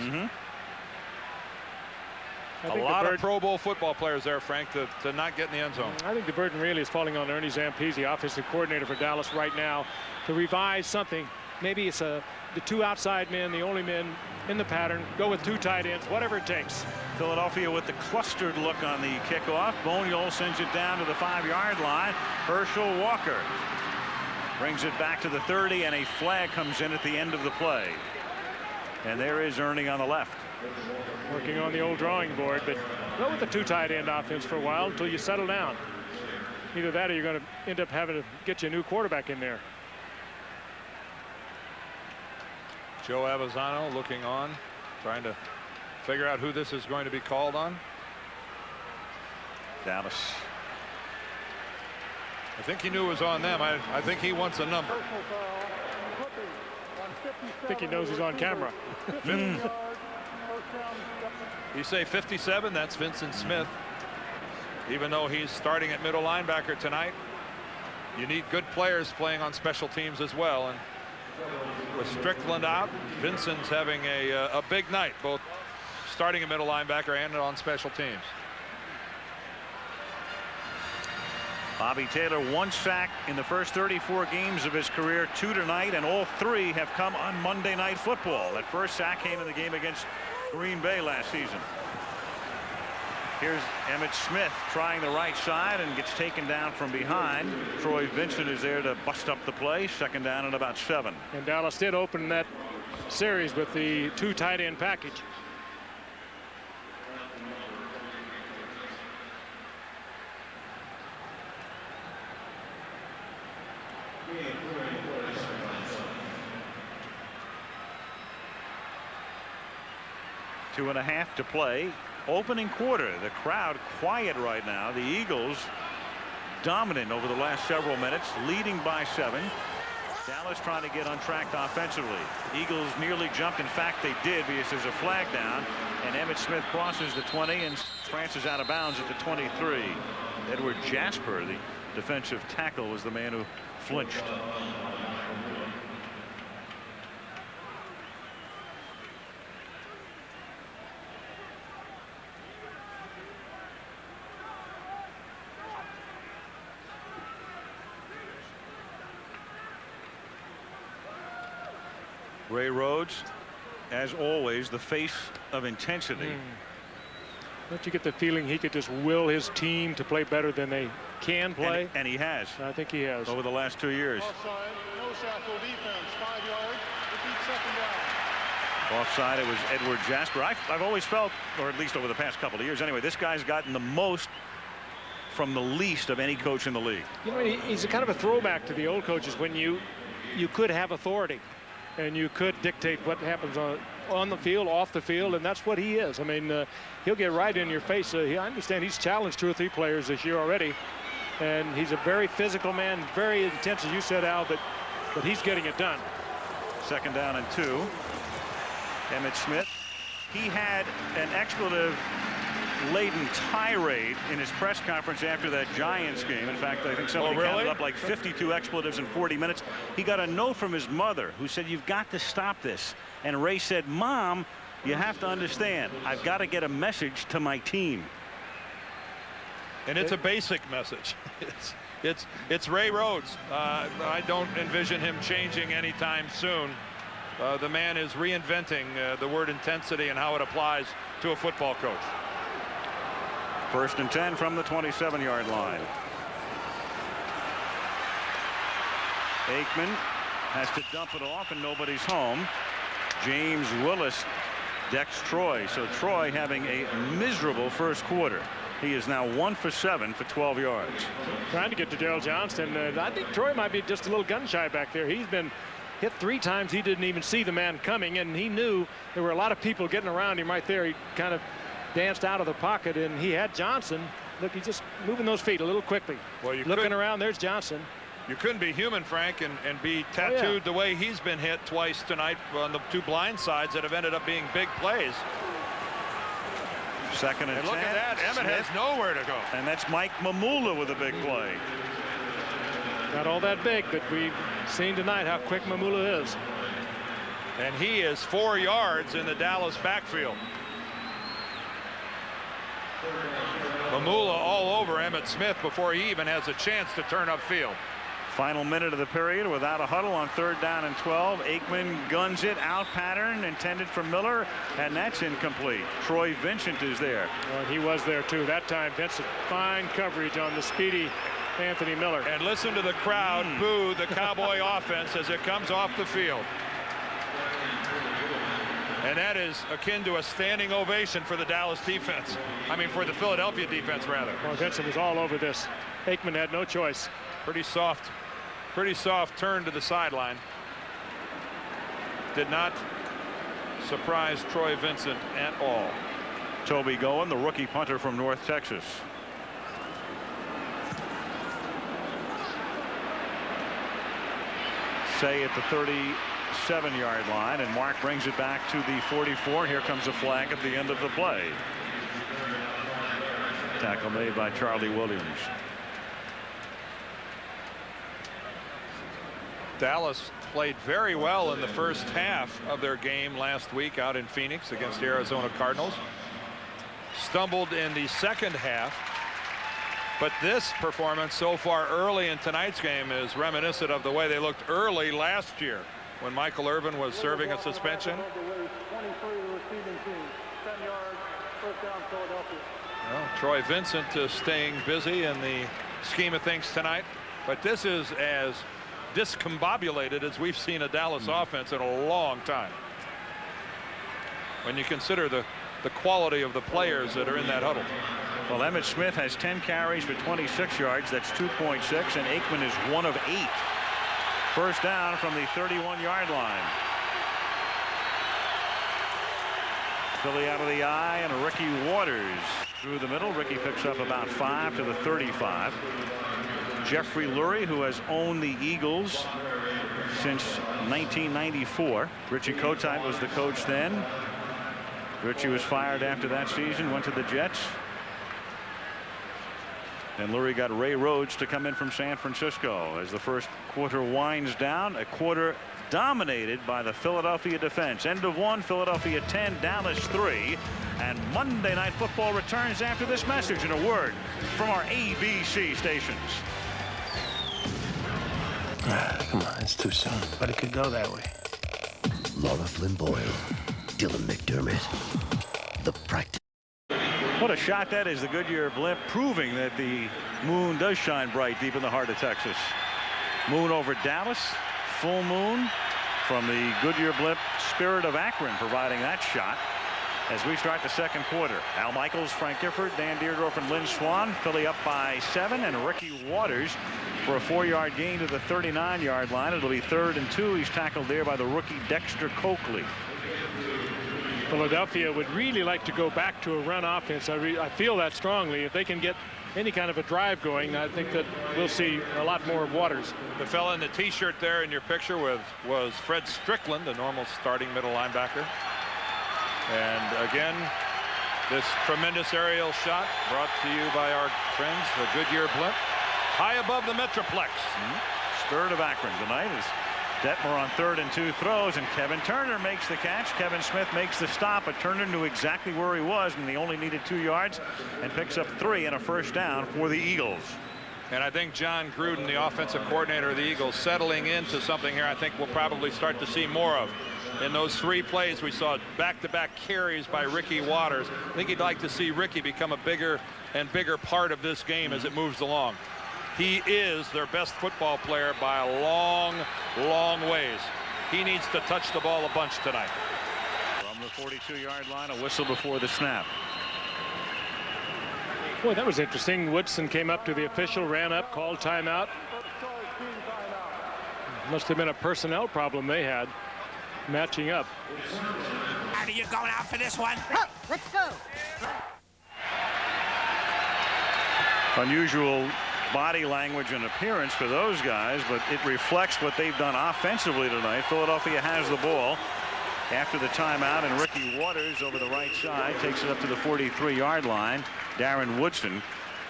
A lot of Pro Bowl football players there, Frank, to not get in the end zone. I think the burden really is falling on Ernie Zampese, offensive coordinator for Dallas right now, to revise something. Maybe it's the 2 outside men, the only men in the pattern. Go with 2 tight ends, whatever it takes. Philadelphia with the clustered look on the kickoff. Boniol sends it down to the 5-yard line. Herschel Walker brings it back to the 30, and a flag comes in at the end of the play. And there is Ernie on the left. Working on the old drawing board, but go with the 2 tight end offense for a while until you settle down. Either that or you're going to end up having to get you a new quarterback in there. Joe Avezzano looking on, trying to figure out who this is going to be called on. Dallas. I think he knew it was on them. I think he wants a number. I think he knows he's on camera. You say 57, that's Vincent Smith. Even though he's starting at middle linebacker tonight, you need good players playing on special teams as well. And with Strickland out, Vincent's having a big night, both starting at middle linebacker and on special teams. Bobby Taylor, 1 sack in the first 34 games of his career, 2 tonight, and all 3 have come on Monday Night Football. That first sack came in the game against Green Bay last season. Here's Emmitt Smith trying the right side and gets taken down from behind. Troy Vincent is there to bust up the play. 2nd down and about 7. And Dallas did open that series with the 2 tight end package. Two and a half to play. Opening quarter. The crowd quiet right now. The Eagles dominant over the last several minutes, leading by 7. Dallas trying to get untracked offensively. Eagles nearly jumped. In fact, they did, because there's a flag down, and Emmitt Smith crosses the 20 and France out of bounds at the 23. Edward Jasper, the defensive tackle, was the man who flinched. Ray Rhodes, as always, the face of intensity. Don't you get the feeling he could just will his team to play better than they can play? And he has. I think he has. Over the last 2 years. Offside, no shackle defense, 5 yards, repeat second down. Offside, it was Edward Jasper. I've always felt, or at least over the past couple of years anyway, this guy's gotten the most from the least of any coach in the league. You know, he's a kind of a throwback to the old coaches when you could have authority and you could dictate what happens on the field, off the field, and that's what he is. I mean, he'll get right in your face. I understand he's challenged 2 or 3 players this year already, and he's a very physical man, very intense, as you said, Al, but he's getting it done. Second down and 2. Emmitt Smith. He had an expletive-laden tirade in his press conference after that Giants game. In fact, I think somebody counted up like 52 expletives in 40 minutes. He got a note from his mother who said, "You've got to stop this." And Ray said, "Mom, you have to understand, I've got to get a message to my team." And it's a basic message. It's Ray Rhodes. I don't envision him changing anytime soon. The man is reinventing the word intensity and how it applies to a football coach. 1st and 10 from the 27-yard line. Aikman has to dump it off and nobody's home. James Willis decks Troy. So Troy having a miserable first quarter. He is now 1 for 7 for 12 yards. Trying to get to Daryl Johnston. I think Troy might be just a little gun shy back there. He's been hit 3 times. He didn't even see the man coming, and he knew there were a lot of people getting around him right there. He kind of danced out of the pocket, and he had Johnson. Look, he's just moving those feet a little quickly. Well, looking around, there's Johnson. You couldn't be human, Frank, and be tattooed the way he's been hit twice tonight on the 2 blind sides that have ended up being big plays. 2nd and 10. Look at that. Emmitt has nowhere to go. And that's Mike Mamula with a big play. Not all that big, but we've seen tonight how quick Mamula is. And he is 4 yards in the Dallas backfield. Mamula all over Emmitt Smith before he even has a chance to turn upfield. Final minute of the period without a huddle on 3rd down and 12. Aikman guns it out pattern intended for Miller, and that's incomplete. Troy Vincent is there. Well, he was there too that time. Vincent, fine coverage on the speedy Anthony Miller. And listen to the crowd boo the Cowboy offense as it comes off the field. And that is akin to a standing ovation for the Dallas defense. I mean, for the Philadelphia defense, rather. Well, Vincent was all over this. Aikman had no choice. Pretty soft turn to the sideline. Did not surprise Troy Vincent at all. Toby Goen, the rookie punter from North Texas. Say at the 37-yard line, and Mark brings it back to the 44. Here comes a flag at the end of the play. Tackle made by Charlie Williams. Dallas played very well in the first half of their game last week out in Phoenix against the Arizona Cardinals. Stumbled in the second half. But this performance so far early in tonight's game is reminiscent of the way they looked early last year when Michael Irvin was serving a suspension. Well, Troy Vincent staying busy in the scheme of things tonight. But this is as discombobulated as we've seen a Dallas offense in a long time. When you consider the quality of the players that are in that huddle. Well, Emmitt Smith has 10 carries for 26 yards. That's 2.6, and Aikman is 1 of 8. First down from the 31-yard line. Philly out of the eye, and Ricky Waters through the middle. Ricky picks up about 5 to the 35. Jeffrey Lurie, who has owned the Eagles since 1994. Richie Kotite was the coach then. Richie was fired after that season, went to the Jets. And Lurie got Ray Rhodes to come in from San Francisco. As the first quarter winds down, a quarter dominated by the Philadelphia defense. End of 1, Philadelphia 10, Dallas 3. And Monday Night Football returns after this message and a word from our ABC stations. Come on, it's too soon. But it could go that way. Laura Flynn Boyle, Dylan McDermott. The practice. What a shot that is, the Goodyear blimp, proving that the moon does shine bright deep in the heart of Texas. Moon over Dallas, full moon from the Goodyear blimp, Spirit of Akron providing that shot as we start the second quarter. Al Michaels, Frank Gifford, Dan Deerdorf, and Lynn Swan. Philly up by 7, and Ricky Waters for a 4-yard gain to the 39-yard line. It'll be 3rd and 2. He's tackled there by the rookie Dexter Coakley. Philadelphia would really like to go back to a run offense. I feel that strongly. If they can get any kind of a drive going, I think that we'll see a lot more of Waters. The fella in the T-shirt there in your picture was Fred Strickland, a normal starting middle linebacker. And again, this tremendous aerial shot brought to you by our friends, the Goodyear blimp, high above the Metroplex. Spirit of Akron tonight is Detmer on 3rd and 2 throws, and Kevin Turner makes the catch. Kevin Smith makes the stop, but Turner knew exactly where he was, and he only needed 2 yards and picks up 3 and a first down for the Eagles. And I think John Gruden, the offensive coordinator of the Eagles, settling into something here I think we'll probably start to see more of. In those 3 plays, we saw back-to-back carries by Ricky Waters. I think he'd like to see Ricky become a bigger and bigger part of this game as it moves along. He is their best football player by a long, long ways. He needs to touch the ball a bunch tonight. From the 42-yard line, a whistle before the snap. Boy, that was interesting. Woodson came up to the official, ran up, called timeout. Must have been a personnel problem they had matching up. Are you going out for this one? Let's go. Unusual body language and appearance for those guys, but it reflects what they've done offensively tonight. Philadelphia has the ball after the timeout, and Ricky Waters over the right side takes it up to the 43-yard line. Darren Woodson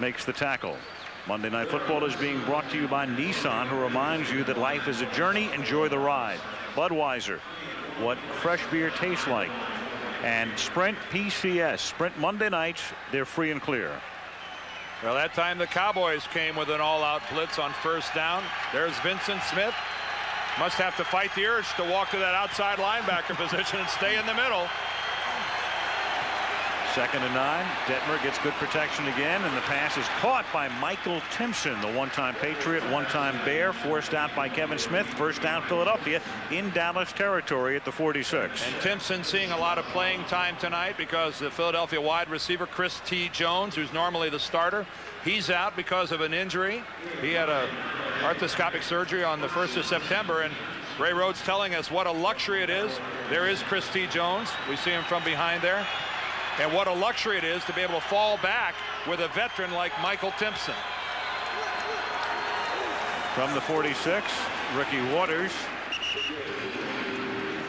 makes the tackle. Monday Night Football is being brought to you by Nissan, who reminds you that life is a journey. Enjoy the ride. Budweiser, what fresh beer tastes like. And Sprint PCS. Sprint Monday nights, they're free and clear. Well, that time the Cowboys came with an all-out blitz on first down. There's Vincent Smith. Must have to fight the urge to walk to that outside linebacker position and stay in the middle. 2nd and 9. Detmer gets good protection again, and the pass is caught by Michael Timpson, the one-time Patriot, one-time Bear, forced out by Kevin Smith. First down Philadelphia in Dallas territory at the 46. And Timpson seeing a lot of playing time tonight because the Philadelphia wide receiver Chris T. Jones, who's normally the starter, he's out because of an injury. He had a arthroscopic surgery on the 1st of September, and Ray Rhodes telling us what a luxury it is. There is Chris T. Jones. We see him from behind there. And what a luxury it is to be able to fall back with a veteran like Michael Timpson. From the 46, Ricky Waters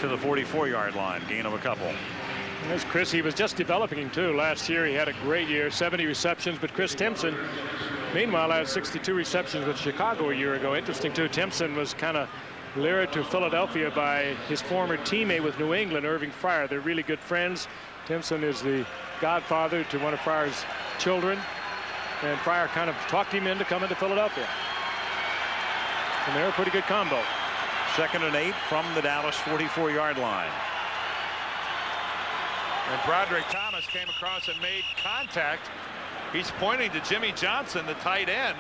to the 44-yard line, gain of a couple. There's Chris. He was just developing too. Last year he had a great year, 70 receptions. But Chris Timpson, meanwhile, had 62 receptions with Chicago a year ago. Interesting too. Timpson was kind of lured to Philadelphia by his former teammate with New England, Irving Fryer. They're really good friends. Timpson is the godfather to one of Fryer's children, and Fryer kind of talked him into coming to Philadelphia. And they're a pretty good combo. 2nd and 8 from the Dallas 44-yard line. And Broderick Thomas came across and made contact. He's pointing to Jimmy Johnson, the tight end.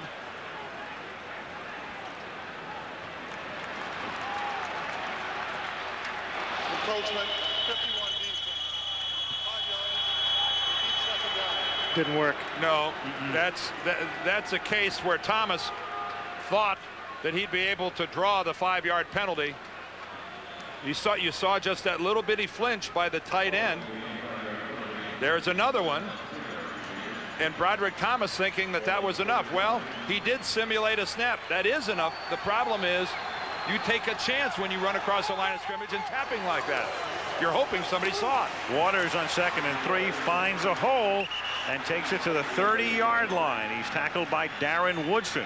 Encroachment, 51 defense. 5 yards. Repeat 2nd down. Didn't work. No, that's a case where Thomas thought that he'd be able to draw the 5-yard penalty. You saw just that little bitty flinch by the tight end. There's another one. And Broderick Thomas thinking that was enough. Well, he did simulate a snap. That is enough. The problem is you take a chance when you run across the line of scrimmage and tapping like that. You're hoping somebody saw it. Waters on 2nd and 3 finds a hole and takes it to the 30-yard line. He's tackled by Darren Woodson.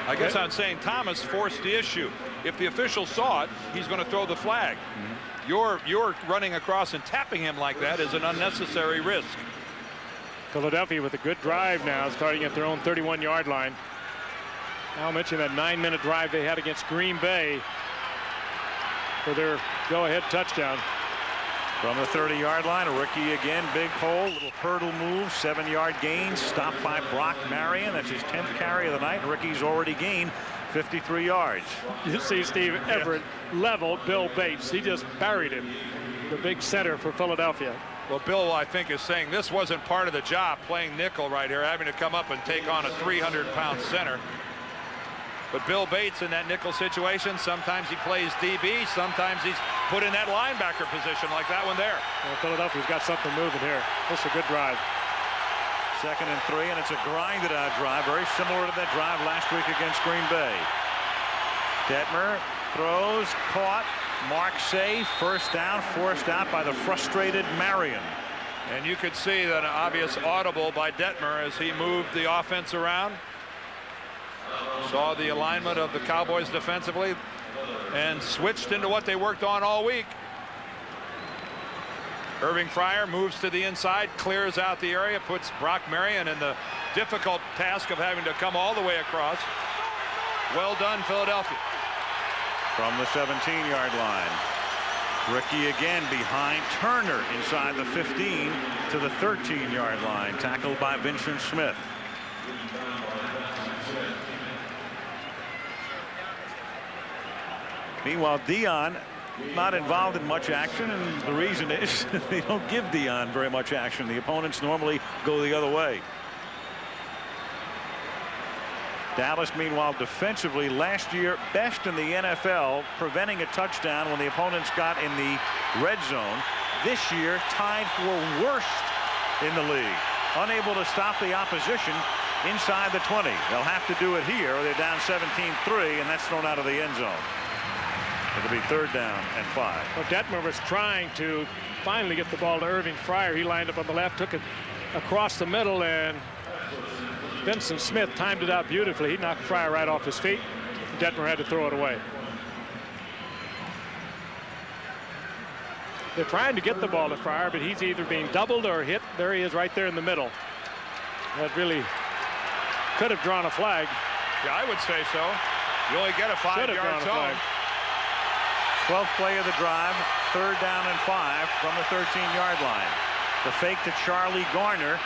I guess I'm saying Thomas forced the issue. If the official saw it, he's going to throw the flag. You're running across and tapping him like that is an unnecessary risk. Philadelphia with a good drive now, starting at their own 31-yard line. I'll mention that 9-minute drive they had against Green Bay. for their go-ahead touchdown. From the 30-yard line, a rookie again, big hole, little hurdle move, 7-yard gain, stopped by Brock Marion. That's his 10th carry of the night. Rookie's already gained 53 yards. You see Steve Everett leveled Bill Bates. He just buried him, the big center for Philadelphia. Well, Bill, I think, is saying this wasn't part of the job, playing nickel right here, having to come up and take on a 300-pound center. But Bill Bates in that nickel situation, sometimes he plays DB, sometimes he's put in that linebacker position like that one there. Well, Philadelphia's got something moving here. This is a good drive. 2nd and 3, and it's a grinded out drive, very similar to that drive last week against Green Bay. Detmer throws, caught, mark safe, first down, forced out by the frustrated Marion. And you could see that an obvious audible by Detmer as he moved the offense around. Saw the alignment of the Cowboys defensively and switched into what they worked on all week. Irving Fryer moves to the inside, clears out the area, puts Brock Marion in the difficult task of having to come all the way across. Well done, Philadelphia. From the 17-yard line. Rookie again behind Turner inside the 15 to the 13-yard line. Tackled by Vincent Smith. Meanwhile, Dion not involved in much action, and the reason is they don't give Dion very much action. The opponents normally go the other way. Dallas, meanwhile, defensively last year best in the NFL, preventing a touchdown when the opponents got in the red zone. This year tied for worst in the league, unable to stop the opposition inside the 20. They'll have to do it here, or they're down 17-3, and that's thrown out of the end zone. It'll be 3rd down and 5. Well, Detmer was trying to finally get the ball to Irving Fryer. He lined up on the left, took it across the middle, and Vincent Smith timed it out beautifully. He knocked Fryer right off his feet. Detmer had to throw it away. They're trying to get the ball to Fryer, but he's either being doubled or hit. There he is right there in the middle. That really could have drawn a flag. Yeah, I would say so. You only get a 5-yard zone. 12th play of the drive, 3rd down and 5 from the 13-yard line. The fake to Charlie Garner,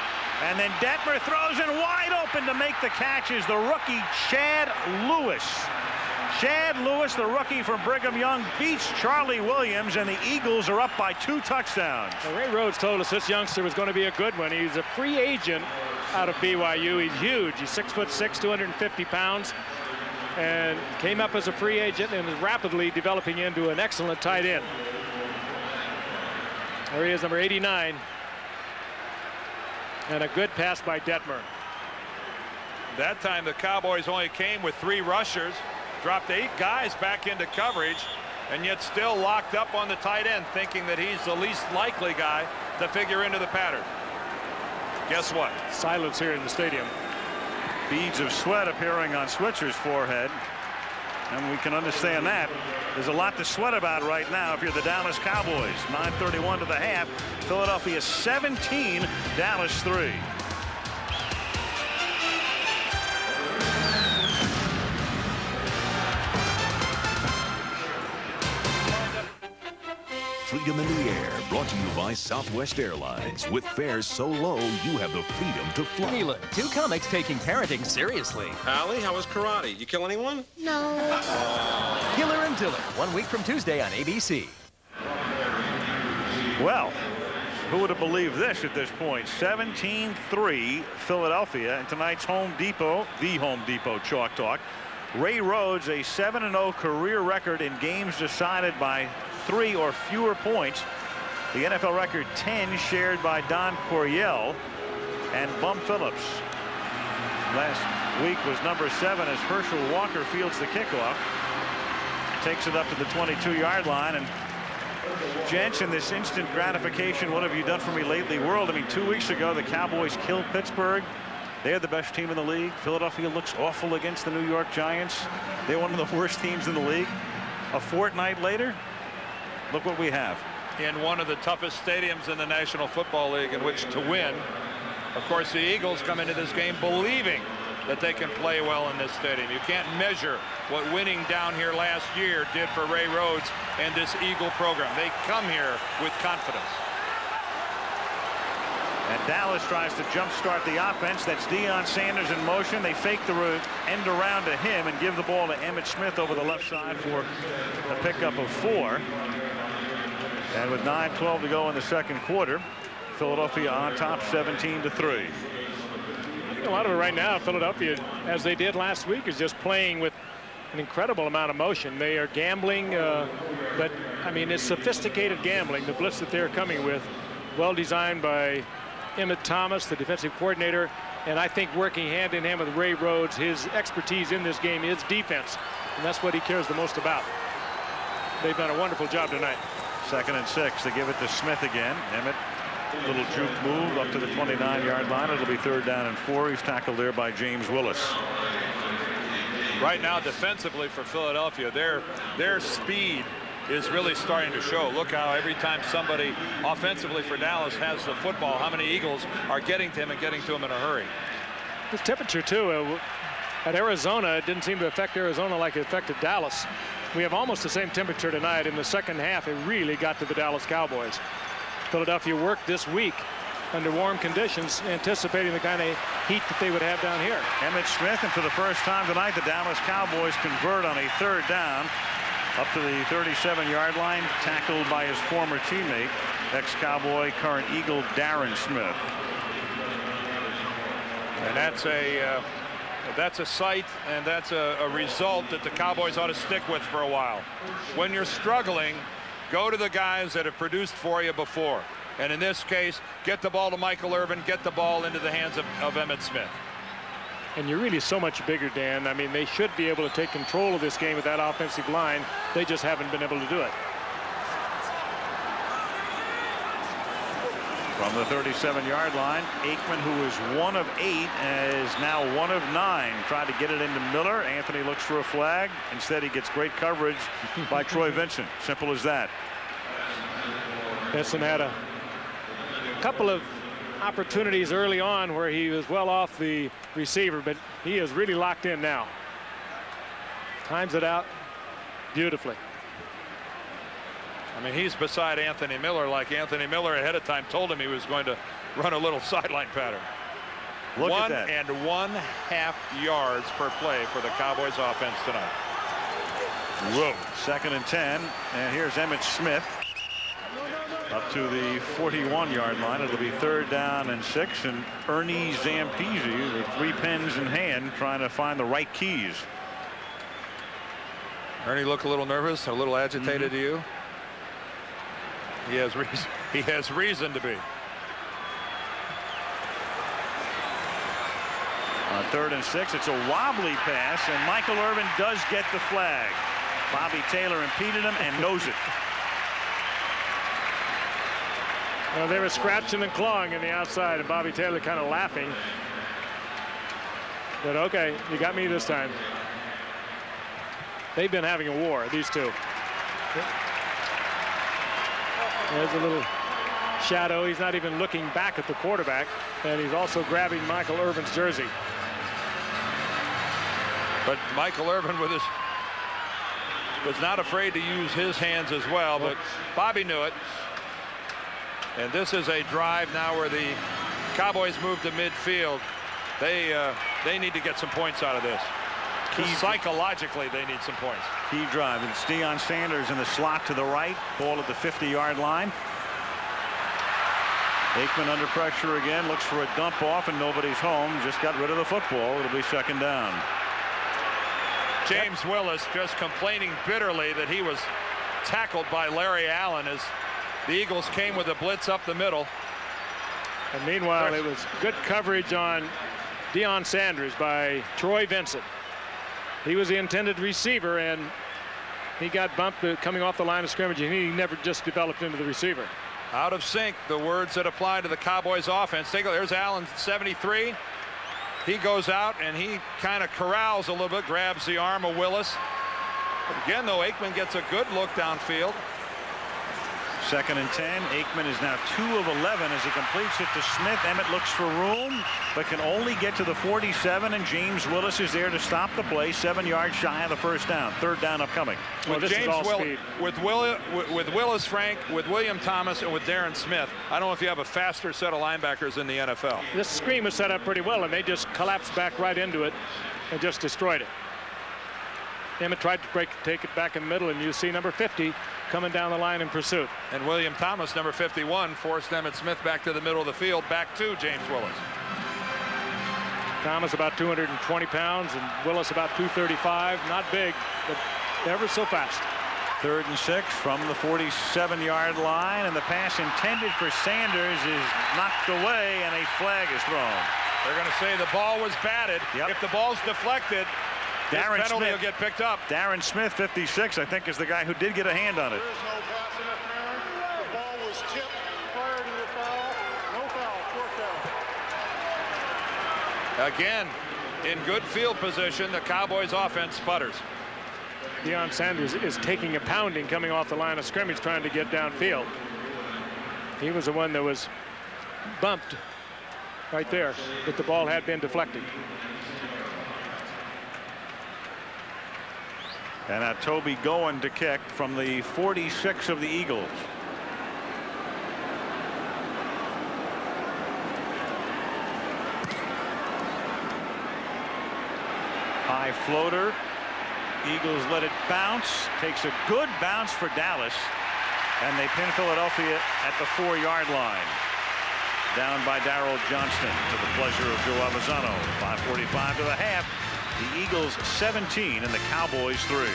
and then Detmer throws in wide open to make the catch is the rookie Chad Lewis. Chad Lewis, the rookie from Brigham Young, beats Charlie Williams, and the Eagles are up by 2 touchdowns. Well, Ray Rhodes told us this youngster was going to be a good one. He's a free agent out of BYU. He's huge. He's 6'6", 250 pounds. And came up as a free agent and is rapidly developing into an excellent tight end. There he is, number 89. And a good pass by Detmer. That time the Cowboys only came with 3 rushers, dropped 8 guys back into coverage, and yet still locked up on the tight end, thinking that he's the least likely guy to figure into the pattern. Guess what? Silence here in the stadium. Beads of sweat appearing on Switzer's forehead, and we can understand that. There's a lot to sweat about right now if you're the Dallas Cowboys. 9:31 to the half. Philadelphia 17, Dallas 3. Freedom in the Air, brought to you by Southwest Airlines. With fares so low, you have the freedom to fly. Mila, 2 comics taking parenting seriously. Allie, how was karate? You kill anyone? No. Killer and Diller, 1 week from Tuesday on ABC. Well, who would have believed this at this point? 17-3 Philadelphia, and tonight's Home Depot, the Home Depot Chalk Talk. Ray Rhodes, a 7-0 career record in games decided by 3 or fewer points. The NFL record 10 shared by Don Coryell and Bum Phillips. Last week was number 7 as Herschel Walker fields the kickoff. Takes it up to the 22-yard line. And Jensen, this instant gratification, what have you done for me lately world? I mean, 2 weeks ago the Cowboys killed Pittsburgh. They're the best team in the league. Philadelphia looks awful against the New York Giants. They're one of the worst teams in the league. A fortnight later, look what we have. In one of the toughest stadiums in the National Football League in which to win. Of course, the Eagles come into this game believing that they can play well in this stadium. You can't measure what winning down here last year did for Ray Rhodes and this Eagle program. They come here with confidence. And Dallas tries to jumpstart the offense. That's Deion Sanders in motion. They fake the end around to him and give the ball to Emmitt Smith over the left side for a pickup of 4. And with 9:12 to go in the second quarter, Philadelphia on top 17-3. A lot of it right now, Philadelphia, as they did last week, is just playing with an incredible amount of motion. They are gambling, but I mean, it's sophisticated gambling. The blitz that they're coming with, well designed by Emmitt Thomas, the defensive coordinator, and I think working hand in hand with Ray Rhodes. His expertise in this game is defense, and that's what he cares the most about. They've done a wonderful job tonight. 2nd and 6. They give it to Smith again. Emmitt, little juke move up to the 29-yard line. It'll be 3rd down and 4. He's tackled there by James Willis. Right now, defensively for Philadelphia, their speed is really starting to show. Look how every time somebody offensively for Dallas has the football, how many Eagles are getting to him and getting to him in a hurry. The temperature, too, at Arizona, it didn't seem to affect Arizona like it affected Dallas. We have almost the same temperature tonight. In the second half, it really got to the Dallas Cowboys. Philadelphia worked this week under warm conditions, anticipating the kind of heat that they would have down here. Emmitt Smith, and for the first time tonight, the Dallas Cowboys convert on a 3rd down. Up to the 37-yard line, tackled by his former teammate, ex-Cowboy, current Eagle, Darren Smith. And that's a sight, and that's a result that the Cowboys ought to stick with for a while. When you're struggling, go to the guys that have produced for you before. And in this case, get the ball to Michael Irvin, get the ball into the hands of Emmitt Smith. And you're really so much bigger, Dan. I mean, they should be able to take control of this game with that offensive line. They just haven't been able to do it. From the 37-yard line, Aikman, who is 1 of 8, is now 1 of 9. Tried to get it into Miller. Anthony looks for a flag. Instead, he gets great coverage by Troy Vincent. Simple as that. Vincent had a couple of opportunities early on where he was well off the receiver, but he is really locked in now. Times it out beautifully. I mean, he's beside Anthony Miller, like Anthony Miller ahead of time told him he was going to run a little sideline pattern. Look at that. 1 1/2 yards per play for the Cowboys offense tonight. Whoa. 2nd and 10, and here's Emmitt Smith. Up to the 41-yard line. It'll be 3rd down and 6, and Ernie Zampese with 3 pens in hand trying to find the right keys. Ernie look a little nervous, a little agitated to you? He has reason. He has reason to be. On 3rd and 6, it's a wobbly pass, and Michael Irvin does get the flag. Bobby Taylor impeded him and knows it. Well, they were scratching and clawing in the outside, and Bobby Taylor kind of laughing. But okay, you got me this time. They've been having a war, these two. There's a little shadow. He's not even looking back at the quarterback, and he's also grabbing Michael Irvin's jersey. But Michael Irvin was not afraid to use his hands as well, but Bobby knew it. And this is a drive now where the Cowboys move to midfield. They need to get some points out of this. Psychologically, they need some points. Key drive. It's Deion Sanders in the slot to the right. Ball at the 50-yard line. Aikman under pressure again. Looks for a dump off, and nobody's home. Just got rid of the football. It'll be 2nd down. James Willis just complaining bitterly that he was tackled by Larry Allen as the Eagles came with a blitz up the middle. And meanwhile, it was good coverage on Deion Sanders by Troy Vincent. He was the intended receiver, and he got bumped coming off the line of scrimmage, and he never just developed into the receiver. Out of sync, the words that apply to the Cowboys offense. There's Allen, 73. He goes out, and he kind of corrals a little bit, grabs the arm of Willis. But again, though, Aikman gets a good look downfield. 2nd and 10. Aikman is now 2 of 11 as he completes it to Smith. Emmitt looks for room, but can only get to the 47, and James Willis is there to stop the play. 7 yards shy of the first down. 3rd down upcoming. With Willis, Frank, with William Thomas, and with Darren Smith, I don't know if you have a faster set of linebackers in the NFL. This screen was set up pretty well, and they just collapsed back right into it and just destroyed it. Emmitt tried to take it back in the middle, and you see number 50 coming down the line in pursuit. And William Thomas, number 51, forced Emmitt Smith back to the middle of the field, back to James Willis. Thomas about 220 pounds, and Willis about 235. Not big, but ever so fast. 3rd and 6 from the 47-yard line, and the pass intended for Sanders is knocked away, and a flag is thrown. They're going to say the ball was batted. Yep. If the ball's deflected, this penalty will get picked up. Darren Smith, 56, I think, is the guy who did get a hand on it. There is no pass interference. The ball was tipped prior to the foul. No foul. 4th down. Again, in good field position, the Cowboys offense sputters. Deion Sanders is taking a pounding coming off the line of scrimmage, trying to get downfield. He was the one that was bumped right there, but the ball had been deflected. And now Toby going to kick from the 46 of the Eagles. High floater. Eagles let it bounce. Takes a good bounce for Dallas. And they pin Philadelphia at the 4-yard line. Down by Darrell Johnston to the pleasure of Joe Avazano. 5:45 to the half. The Eagles 17 and the Cowboys 3.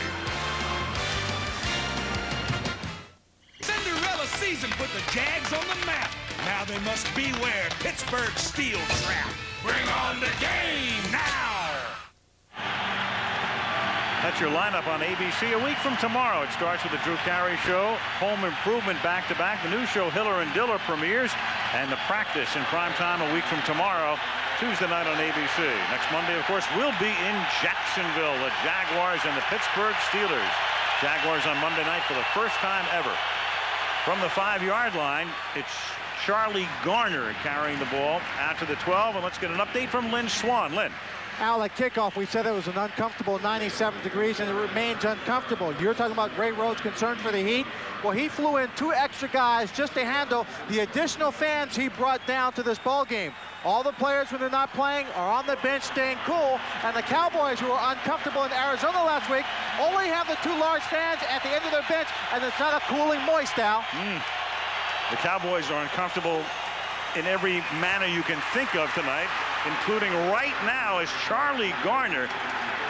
Cinderella season put the Jags on the map. Now they must beware Pittsburgh's steel trap. Bring on the game now. That's your lineup on ABC. A week from tomorrow, it starts with the Drew Carey Show. Home Improvement back-to-back. The new show Hiller and Diller premieres. And the Practice in primetime a week from tomorrow, Tuesday night on ABC. Next Monday, of course, we'll be in Jacksonville. The Jaguars and the Pittsburgh Steelers. Jaguars on Monday night for the first time ever. From the 5-yard line, it's Charlie Garner carrying the ball out to the 12. And let's get an update from Lynn Swan. Lynn. Al, at kickoff, we said it was an uncomfortable 97 degrees, and it remains uncomfortable. You're talking about Ray Rhodes' concern for the heat. Well, he flew in 2 extra guys just to handle the additional fans he brought down to this ball game. All the players, when they're not playing, are on the bench staying cool, and the Cowboys, who were uncomfortable in Arizona last week, only have the 2 large fans at the end of their bench, and it's not a cooling moist, Al. The Cowboys are uncomfortable in every manner you can think of tonight, including right now as Charlie Garner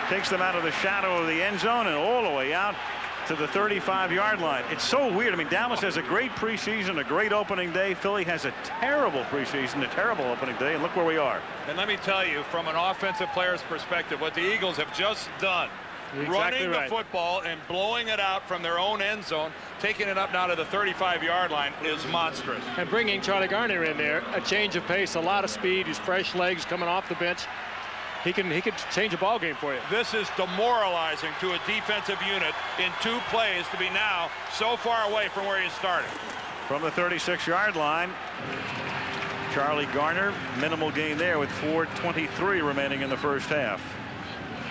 takes them out of the shadow of the end zone and all the way out to the 35-yard line. It's so weird. I mean, Dallas has a great preseason, a great opening day. Philly has a terrible preseason, a terrible opening day, and look where we are. And let me tell you, from an offensive player's perspective, what the Eagles have just done, running the football and blowing it out from their own end zone, taking it up now to the 35-yard line, is monstrous. And bringing Charlie Garner in there, a change of pace, a lot of speed. He's fresh legs coming off the bench. He could change a ball game for you. This is demoralizing to a defensive unit in 2 plays to be now so far away from where he started. From the 36-yard line, Charlie Garner, minimal gain there with 4:23 remaining in the first half.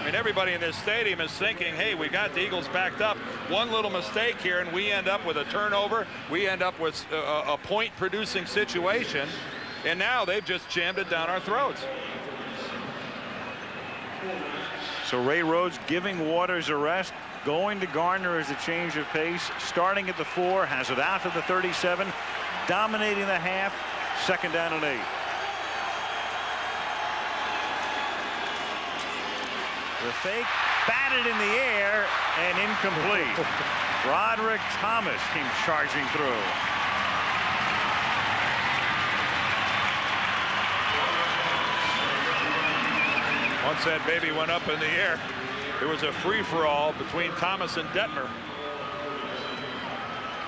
I mean, everybody in this stadium is thinking, hey, we got the Eagles backed up. One little mistake here, and we end up with a turnover. We end up with a point-producing situation. And now they've just jammed it down our throats. So Ray Rhodes giving Waters a rest, going to Garner as a change of pace, starting at the 4, has it out to the 37, dominating the half, 2nd down and 8. The fake batted in the air and incomplete. Broderick Thomas came charging through. Once that baby went up in the air, it was a free-for-all between Thomas and Detmer.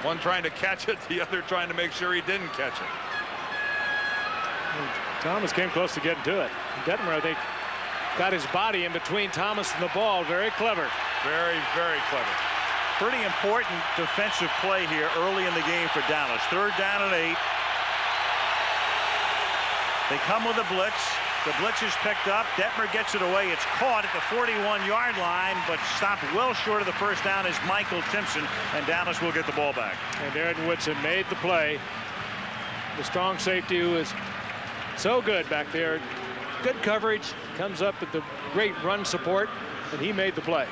One trying to catch it, the other trying to make sure he didn't catch it. Thomas came close to getting to it. Detmer, I think, got his body in between Thomas and the ball. Very clever. Very, very clever. Pretty important defensive play here early in the game for Dallas. 3rd down and 8. They come with a blitz. The blitz is picked up. Detmer gets it away. It's caught at the 41-yard line, but stopped well short of the first down is Michael Timpson, and Dallas will get the ball back. And Aaron Woodson made the play. The strong safety who is so good back there. Good coverage. Comes up with the great run support, and he made the play.